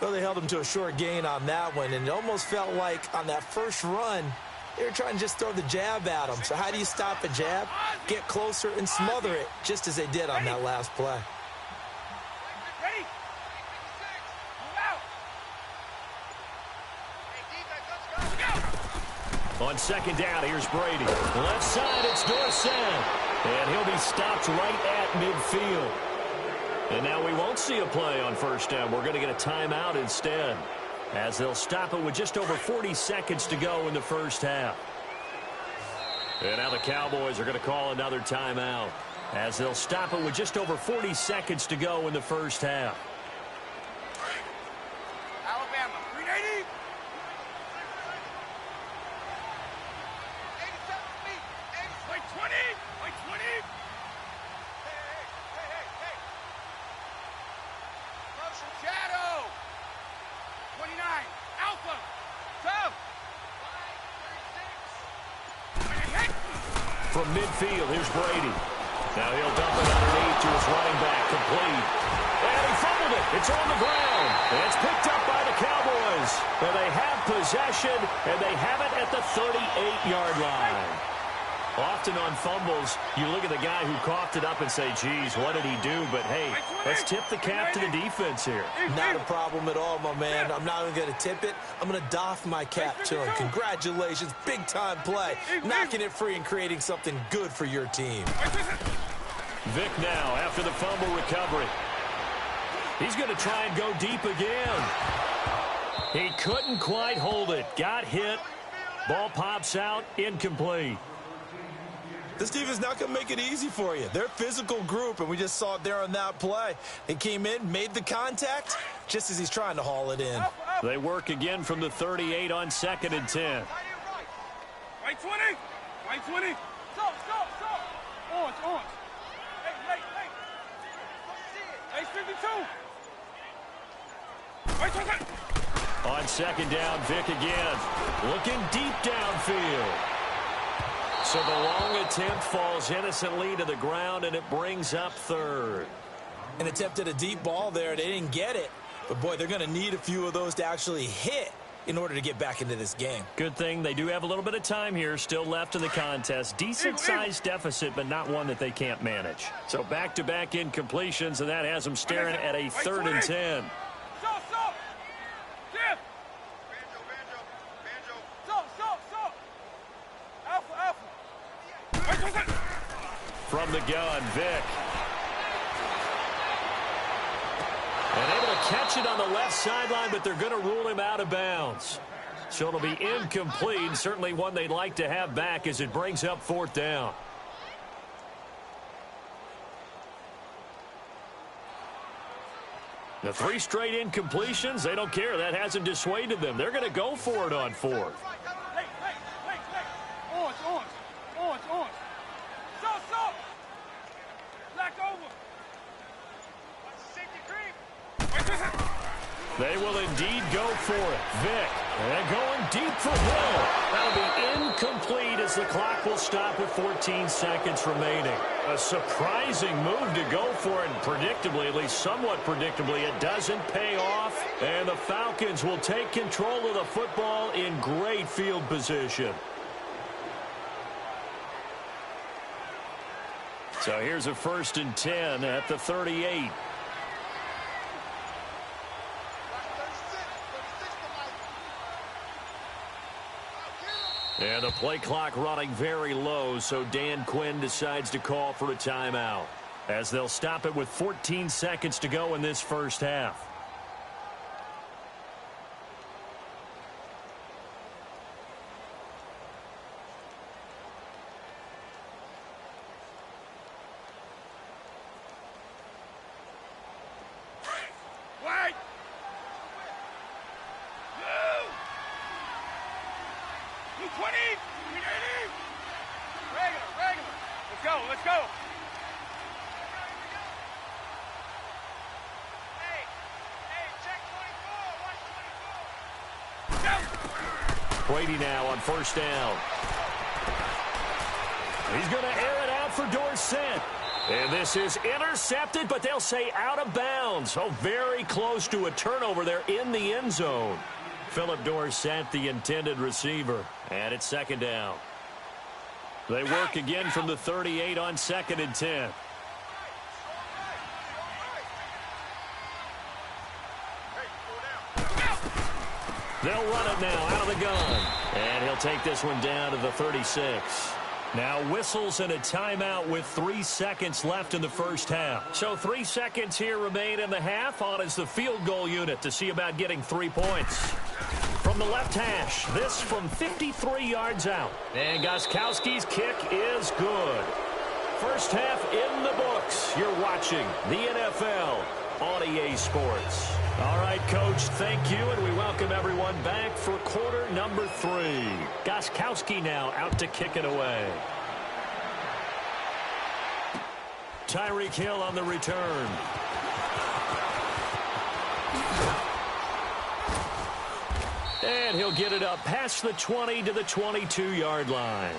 S2: Well, they held him to a short gain on that one, and it almost felt like on that first run, they were trying to just throw the jab at him. So how do you stop a jab? Get closer and smother it, just as they did on that last play.
S3: Ready?
S1: On second down, here's Brady. Left side, it's Dorsett. And he'll be stopped right at midfield. And now we won't see a play on first down. We're going to get a timeout instead, as they'll stop it with just over 40 seconds to go in the first half. And now the Cowboys are going to call another timeout, as they'll stop it with just over 40 seconds to go in the first half.
S3: Alabama, 380. 87 feet. 20. Hey. Motion shadow. 29. Alpha. Sub.
S1: From midfield, here's Brady. Now he'll dump it underneath to his running back, complete. And he fumbled it. It's on the ground. And it's picked up by the Cowboys. And they have possession, and they have it at the 38-yard line. Often on fumbles, you look at the guy who coughed it up and say, geez, what did he do? But, hey, let's tip the cap to the defense here.
S2: Not a problem at all, my man. I'm not even going to tip it. I'm going to doff my cap to him. Congratulations. Big-time play. Knocking it free and creating something good for your team.
S1: Vic now after the fumble recovery. He's going to try and go deep again. He couldn't quite hold it. Got hit. Ball pops out, incomplete.
S2: This defense is not going to make it easy for you. They're a physical group, and we just saw it there on that play. He came in, made the contact, just as he's trying to haul it in.
S1: They work again from the 38 on 2nd and 10.
S3: Right 20. Right 20. Stop. Orange. Hey. Hey, 52. Right 20.
S1: On 2nd down, Vic again. Looking deep downfield. So the long attempt falls innocently to the ground, and it brings up 3rd.
S2: An attempt at a deep ball there. They didn't get it. But, boy, they're going to need a few of those to actually hit in order to get back into this game.
S1: Good thing they do have a little bit of time here still left in the contest. Decent-sized deficit, but not one that they can't manage. So back-to-back incompletions, and that has them staring at a 3rd and 10.
S3: Stop. Jeff. Stop. Alpha.
S1: From the gun, Vic. And able to catch it on the left sideline, but they're going to rule him out of bounds. So it'll be incomplete, certainly one they'd like to have back as it brings up 4th down. The 3 straight incompletions, they don't care. That hasn't dissuaded them. They're going to go for it on 4th.
S3: Hey. Orange. Stop. Black over.
S1: They will indeed go for it. Vic, and going deep for Hill. That'll be incomplete as the clock will stop with 14 seconds remaining. A surprising move to go for it, and predictably, at least somewhat predictably, it doesn't pay off. And the Falcons will take control of the football in great field position. So here's a 1st and 10 at the 38. And the play clock running very low, so Dan Quinn decides to call for a timeout, as they'll stop it with 14 seconds to go in this first half.
S3: Wait. Blue 20. Regular. Let's go. Hey, check 24. Watch 24.
S1: Brady now on 1st down. He's going to air it out for Dorsett. And this is intercepted, but they'll say out of bounds. Oh, very close to a turnover there in the end zone. Philip Dorsett, the intended receiver. And it's 2nd down. They work again from the 38 on 2nd and 10. They'll run it now out of the gun. And he'll take this one down to the 36. Now whistles and a timeout with 3 seconds left in the first half. So 3 seconds here remain in the half. On is the field goal unit to see about getting 3 points. From the left hash, this from 53 yards out. And Gostkowski's kick is good. First half in the books. You're watching the NFL on EA Sports. All right, Coach, thank you, and we welcome everyone back for quarter number 3. Gostkowski now out to kick it away. Tyreek Hill on the return. And he'll get it up past the 20 to the 22-yard line.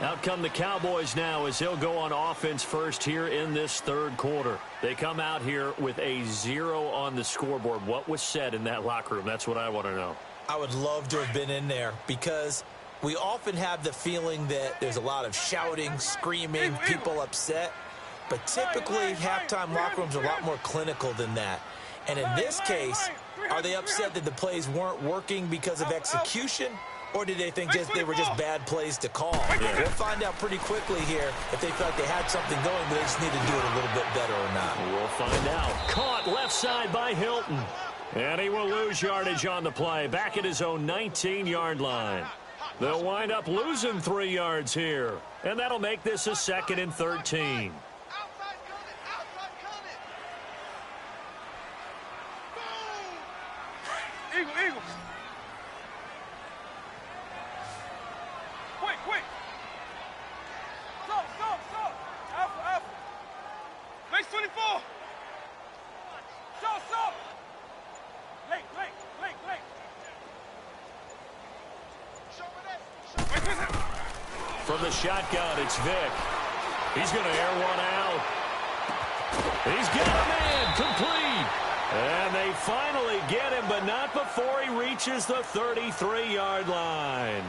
S1: Out come the Cowboys now as they'll go on offense first here in this 3rd quarter. They come out here with a 0 on the scoreboard. What was said in that locker room? That's what I want to know.
S2: I would love to have been in there because we often have the feeling that there's a lot of shouting, screaming, people upset. But typically, halftime locker rooms are a lot more clinical than that. And in this case, are they upset that the plays weren't working because of execution? Or did they think they were just bad plays to call? Yeah. We'll find out pretty quickly here if they felt like they had something going, but they just need to do it a little bit better or not.
S1: We'll find out. Caught left side by Hilton. And he will lose yardage on the play. Back at his own 19-yard line. They'll wind up losing 3 yards here. And that'll make this a 2nd and 13.
S3: Eagle, eagle. Quick, quick. Stop, stop, stop. Alpha, alpha. Base 24. Stop, stop. Late, late, late, late.
S1: From the shotgun, it's Vic. He's going to air one out. He's got a man complete. And they finally get him, but not before he reaches the 33-yard line.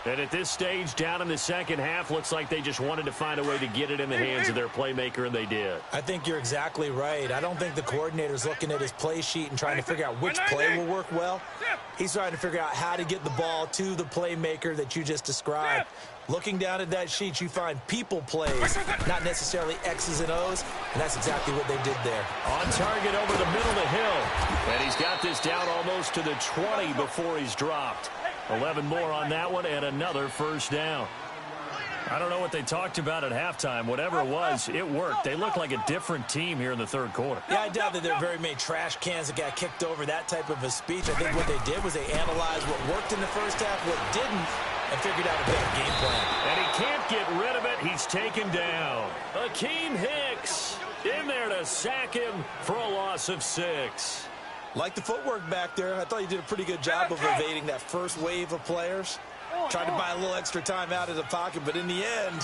S1: And at this stage, down in the second half, looks like they just wanted to find a way to get it in the hands of their playmaker, and they did.
S2: I think you're exactly right. I don't think the coordinator's looking at his play sheet and trying to figure out which play will work well. He's trying to figure out how to get the ball to the playmaker that you just described. Looking down at that sheet, you find people plays, not necessarily X's and O's, and that's exactly what they did there.
S1: On target over the middle of the hill, and he's got this down almost to the 20 before he's dropped. 11 more on that one, and another first down. I don't know what they talked about at halftime. Whatever it was, it worked. They look like a different team here in the third quarter.
S2: Yeah, I doubt that there are very many trash cans that got kicked over, that type of a speech. I think what they did was they analyzed what worked in the first half, what didn't, and figured out a better game plan.
S1: And he can't get rid of it. He's taken down. Akeem Hicks in there to sack him for a loss of 6.
S2: Like the footwork back there, I thought you did a pretty good job of evading that first wave of players. Tried to buy a little extra time out of the pocket, but in the end,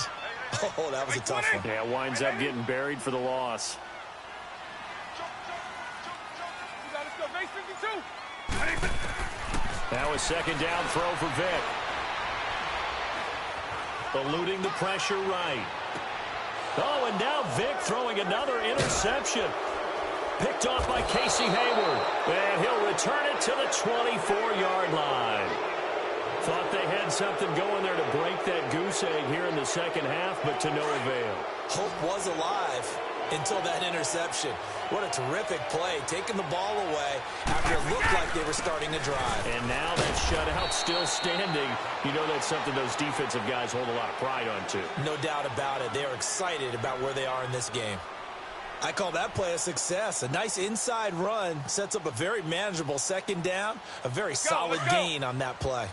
S2: oh, that was a tough one.
S1: Yeah, winds up getting buried for the loss. Now a second down throw for Vic. Eluding the pressure right. Oh, and now Vic throwing another interception. Picked off by Casey Hayward. And he'll return it to the 24-yard line. Thought they had something going there to break that goose egg here in the second half, but to no avail.
S2: Hope was alive until that interception. What a terrific play, taking the ball away after it looked like they were starting to drive.
S1: And now that shutout still standing. You know that's something those defensive guys hold a lot of pride on, too.
S2: No doubt about it. They are excited about where they are in this game. I call that play a success. A nice inside run sets up a very manageable second down, a very solid gain on that play.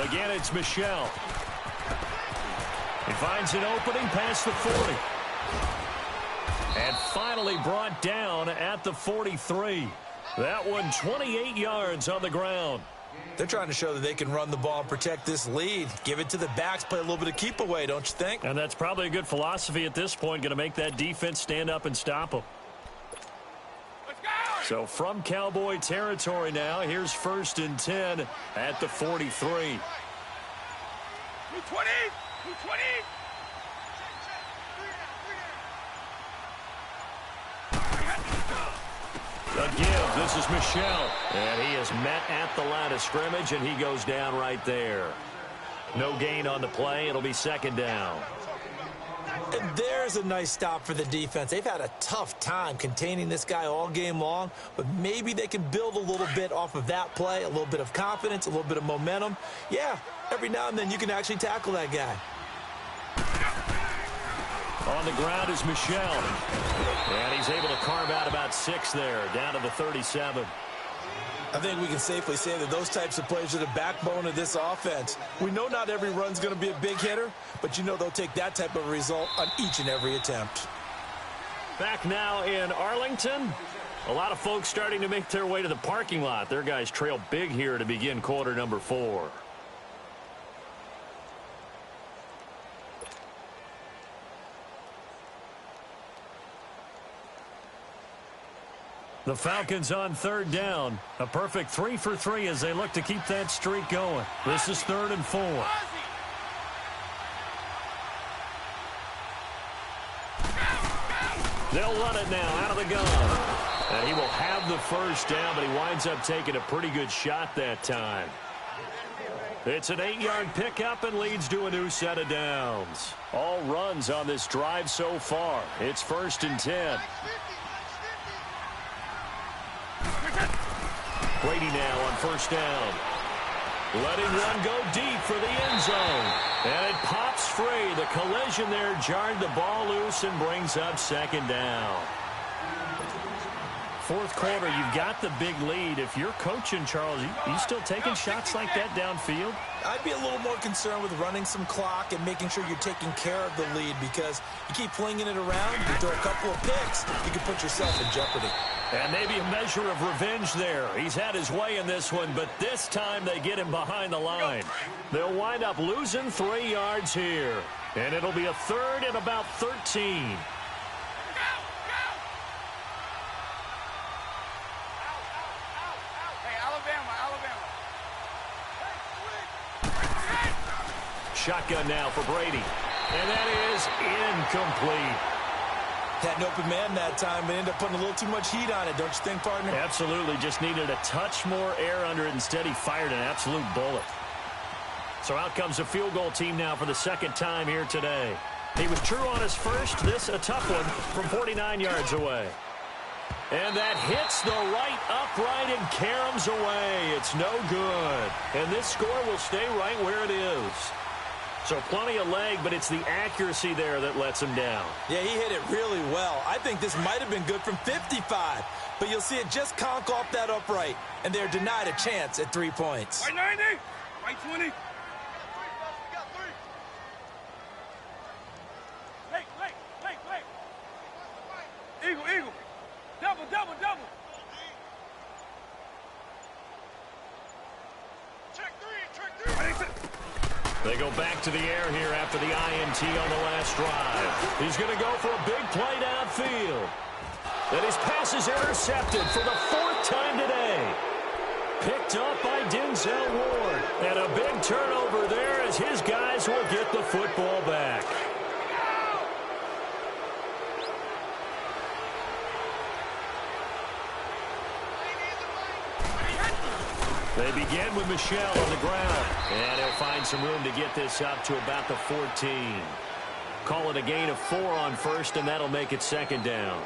S1: Again, it's Michel. He finds an opening past the 40. And finally brought down at the 43. That one 28 yards on the ground.
S2: They're trying to show that they can run the ball and protect this lead. Give it to the backs, play a little bit of keep away, don't you think?
S1: And that's probably a good philosophy at this point, going to make that defense stand up and stop them. So from Cowboy territory now, here's 1st and 10 at the 43.
S3: 220! 220!
S1: The give, this is Michel. And he is met at the line of scrimmage, and he goes down right there. No gain on the play. It'll be second down.
S2: And there's a nice stop for the defense. They've had a tough time containing this guy all game long, but maybe they can build a little bit off of that play, a little bit of confidence, a little bit of momentum. Yeah, every now and then you can actually tackle that guy.
S1: On the ground is Michel. And he's able to carve out about 6 there, down to the 37.
S2: I think we can safely say that those types of plays are the backbone of this offense. We know not every run's going to be a big hitter, but you know they'll take that type of result on each and every attempt.
S1: Back now in Arlington. A lot of folks starting to make their way to the parking lot. Their guys trail big here to begin quarter number 4. The Falcons on 3rd down. A perfect 3 for 3 as they look to keep that streak going. This is 3rd and 4. They'll run it now out of the gun. And he will have the first down, but he winds up taking a pretty good shot that time. It's an 8-yard pickup and leads to a new set of downs. All runs on this drive so far. It's 1st and 10. Brady now on 1st down. Letting one go deep for the end zone. And it pops free. The collision there jarred the ball loose and brings up 2nd down. 4th quarter, you've got the big lead. If you're coaching, Charles, you still taking shots like that downfield?
S2: I'd be a little more concerned with running some clock and making sure you're taking care of the lead, because you keep flinging it around, you throw a couple of picks, you can put yourself in jeopardy.
S1: And maybe a measure of revenge there. He's had his way in this one, but this time they get him behind the line. They'll wind up losing 3 yards here. And it'll be a 3rd and about 13. Shotgun now for Brady. And that is incomplete.
S2: Had an open man that time, but ended up putting a little too much heat on it, don't you think, partner?
S1: Absolutely. Just needed a touch more air under it. Instead, he fired an absolute bullet. So out comes the field goal team now for the 2nd time here today. He was true on his first. This a tough one from 49 yards away. And that hits the right upright and caroms away. It's no good. And this score will stay right where it is. So plenty of leg, but it's the accuracy there that lets him down.
S2: Yeah, he hit it really well. I think this might have been good from 55. But you'll see it just conk off that upright. And they're denied a chance at 3 points.
S3: Right 90, right 20. Eagle, eagle. Double, double, double. Check three.
S1: They go back to the air here after the INT on the last drive. He's going to go for a big play downfield. And his pass is intercepted for the 4th time today. Picked up by Denzel Ward. And a big turnover there as his guys will get the football back. They begin with Michel on the ground. And he'll find some room to get this up to about the 14. Call it a gain of 4 on 1st, and that'll make it 2nd down.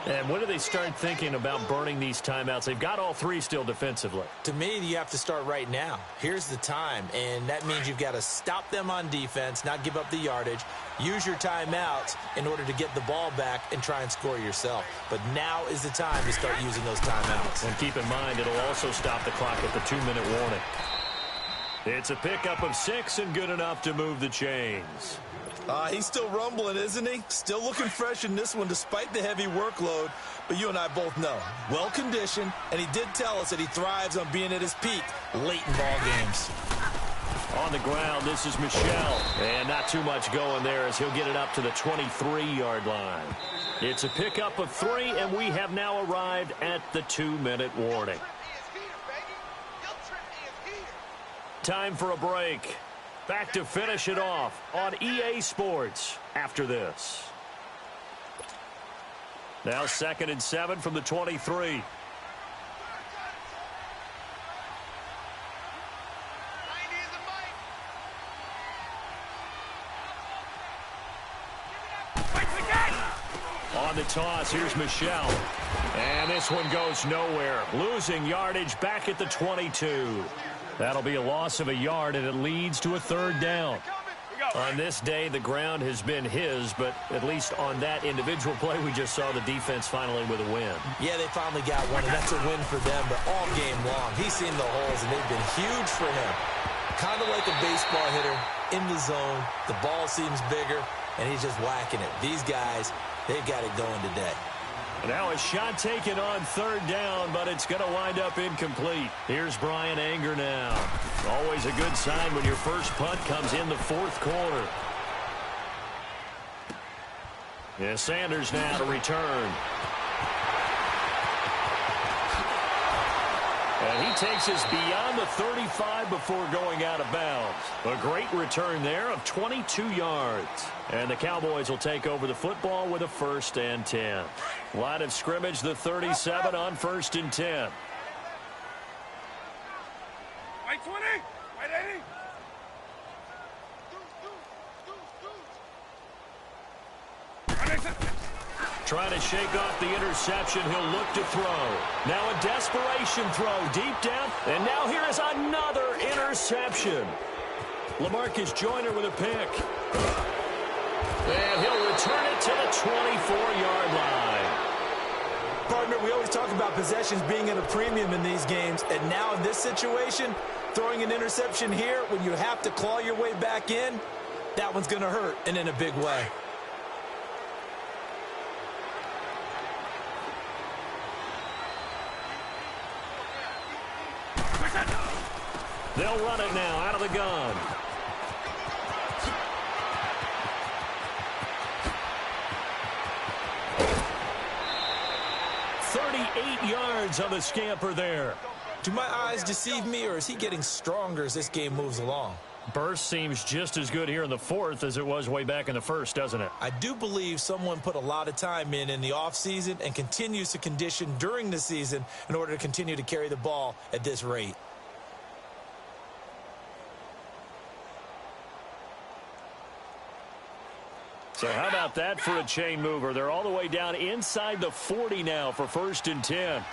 S1: And when do they start thinking about burning these timeouts? They've got all 3 still defensively.
S2: To me, you have to start right now. Here's the time, and that means you've got to stop them on defense, not give up the yardage, use your timeouts in order to get the ball back and try and score yourself. But now is the time to start using those timeouts.
S1: And keep in mind, it'll also stop the clock at the 2-minute warning. It's a pickup of 6 and good enough to move the chains.
S2: He's still rumbling, isn't he? Still looking fresh in this one despite the heavy workload. But you and I both know, well-conditioned, and he did tell us that he thrives on being at his peak late in ball games.
S1: On the ground, this is Michel. And not too much going there as he'll get it up to the 23-yard line. It's a pickup of 3, and we have now arrived at the 2-minute warning. Time for a break. Back to finish it off on EA Sports after this. Now 2nd and 7 from the 23. On the toss, here's Michel. And this one goes nowhere. Losing yardage back at the 22. That'll be a loss of a yard, and it leads to a 3rd down. On this day, the ground has been his, but at least on that individual play, we just saw the defense finally with a win.
S2: Yeah, they finally got one, and that's a win for them, but all game long, he's seen the holes, and they've been huge for him. Kind of like a baseball hitter in the zone. The ball seems bigger, and he's just whacking it. These guys, they've got it going today.
S1: Now a shot taken on 3rd down, but it's going to wind up incomplete. Here's Brian Anger now. Always a good sign when your first punt comes in the 4th quarter. Yeah, Sanders now to return. And he takes us beyond the 35 before going out of bounds. A great return there of 22 yards. And the Cowboys will take over the football with a 1st and 10. Line of scrimmage, the 37 on 1st and 10.
S3: Right 20. Right, Eddie?
S1: Trying to shake off the interception. He'll look to throw. Now a desperation throw deep down. And now here is another interception. LaMarcus Joyner with a pick. And he'll return it to the 24-yard line.
S2: Partner, we always talk about possessions being at a premium in these games. And now in this situation, throwing an interception here when you have to claw your way back in, that one's going to hurt, and in a big way.
S1: They'll run it now out of the gun. Yards on the scamper there.
S2: Do my eyes deceive me, or is he getting stronger as this game moves along?
S1: Burst seems just as good here in the fourth as it was way back in the first, doesn't it?
S2: I do believe someone put a lot of time in the offseason and continues to condition during the season in order to continue to carry the ball at this rate.
S1: So how about that for a chain mover? They're all the way down inside the 40 now for 1st and 10.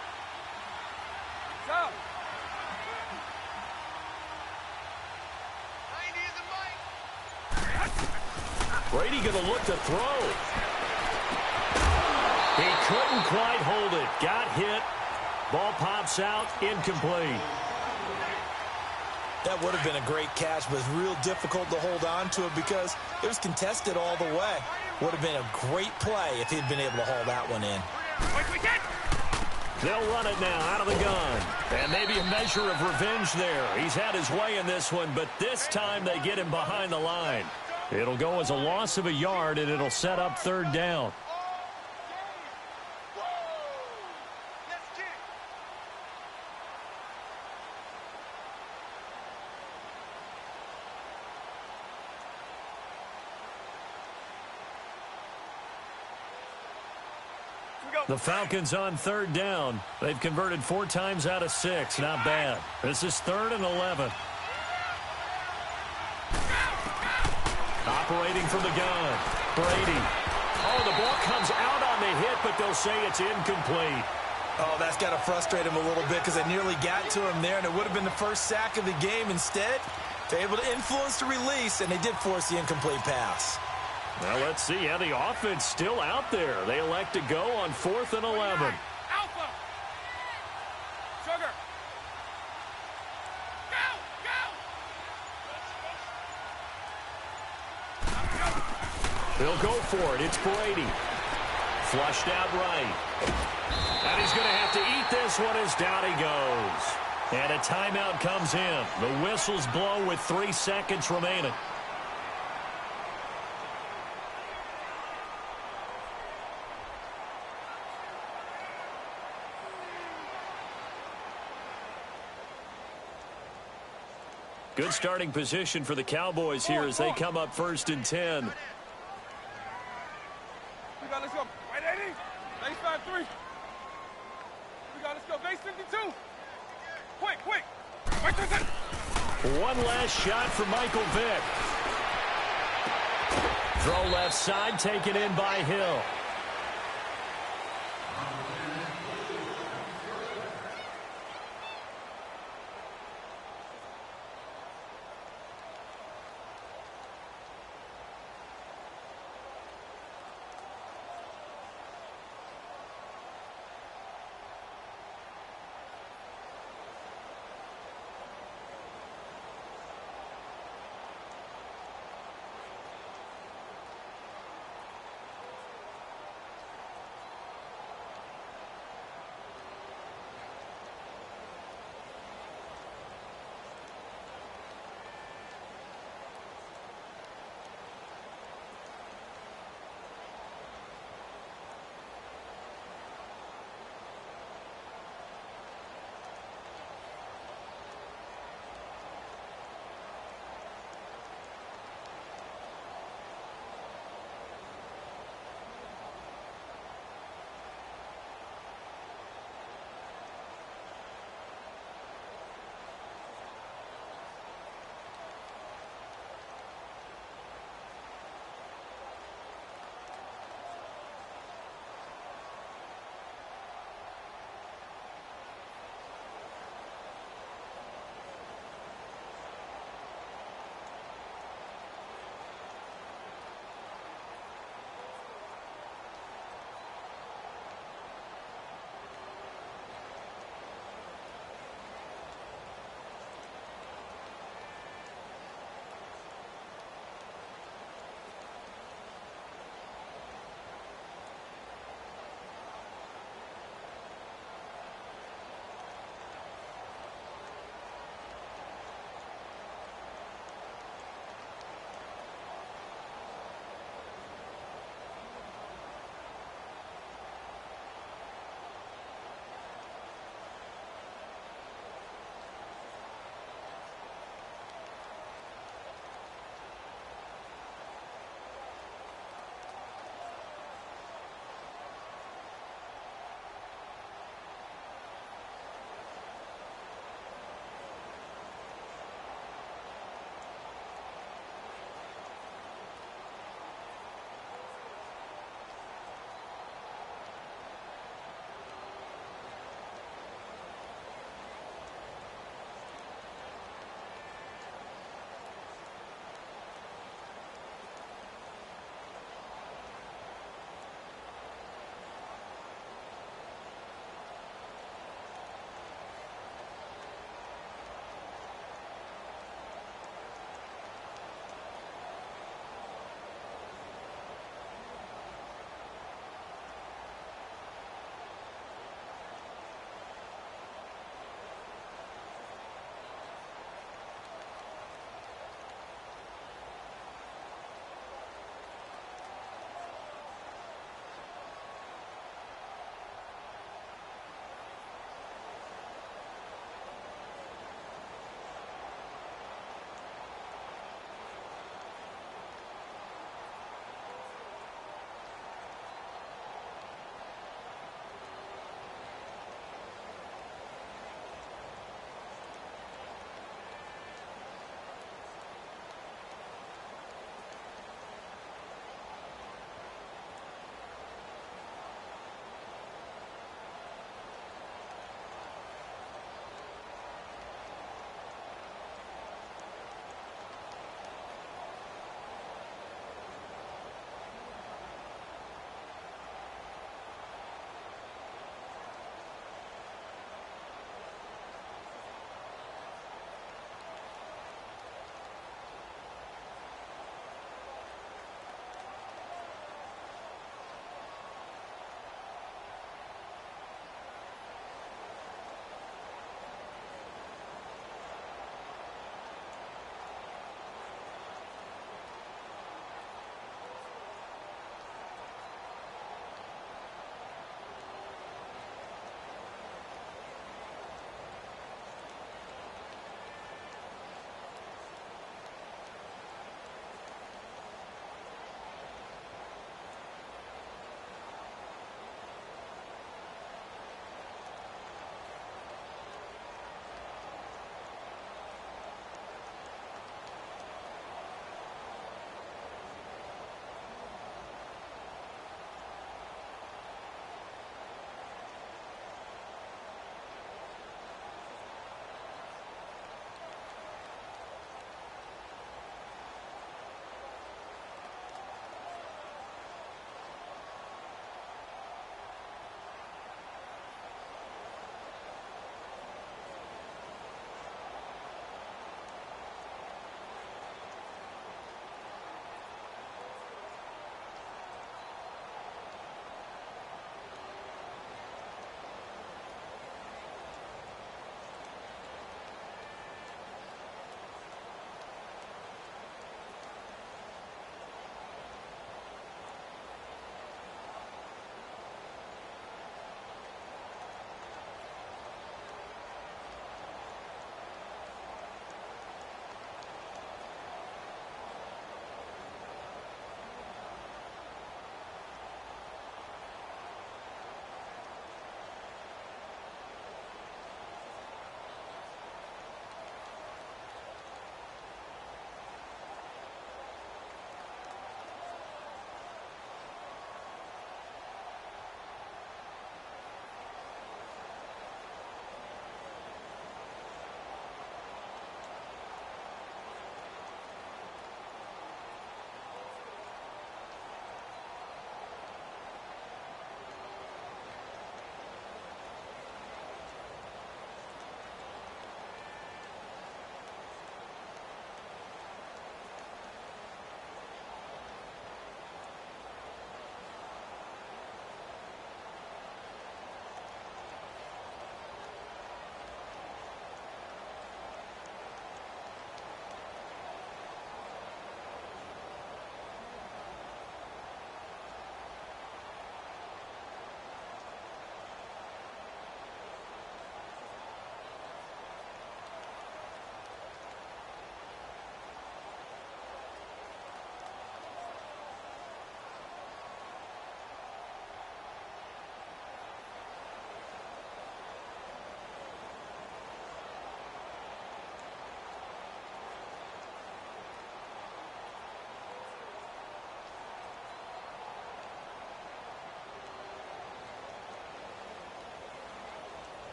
S1: Brady going to look to throw. He couldn't quite hold it. Got hit. Ball pops out. Incomplete.
S2: That would have been a great catch, but it's real difficult to hold on to it because it was contested all the way. Would have been a great play if he'd been able to haul that one in.
S1: They'll run it now out of the gun. And maybe a measure of revenge there. He's had his way in this one, but this time they get him behind the line. It'll go as a loss of a yard, and it'll set up 3rd down. The Falcons on 3rd down. They've converted 4 times out of 6. Not bad. This is 3rd and 11. Operating from the gun. Brady. Oh, the ball comes out on the hit, but they'll say it's incomplete.
S2: Oh, that's got to frustrate him a little bit because they nearly got to him there, and it would have been the first sack of the game. Instead, they're able to influence the release, and they did force the incomplete pass.
S1: Now let's see how the offense still out there. They elect to go on 4th and 11.
S3: Alpha. Sugar. Go.
S1: He'll go for it. It's Brady. Flushed out right. And he's going to have to eat this one as down he goes. And a timeout comes in. The whistles blow with 3 seconds remaining. Good starting position for the Cowboys here as they come up 1st and 10.
S3: Let's go. Right, Eddie? Base 5-3. Let's go. Base 52. Quick.
S1: One last shot for Michael Vick. Throw left side, taken in by Hill.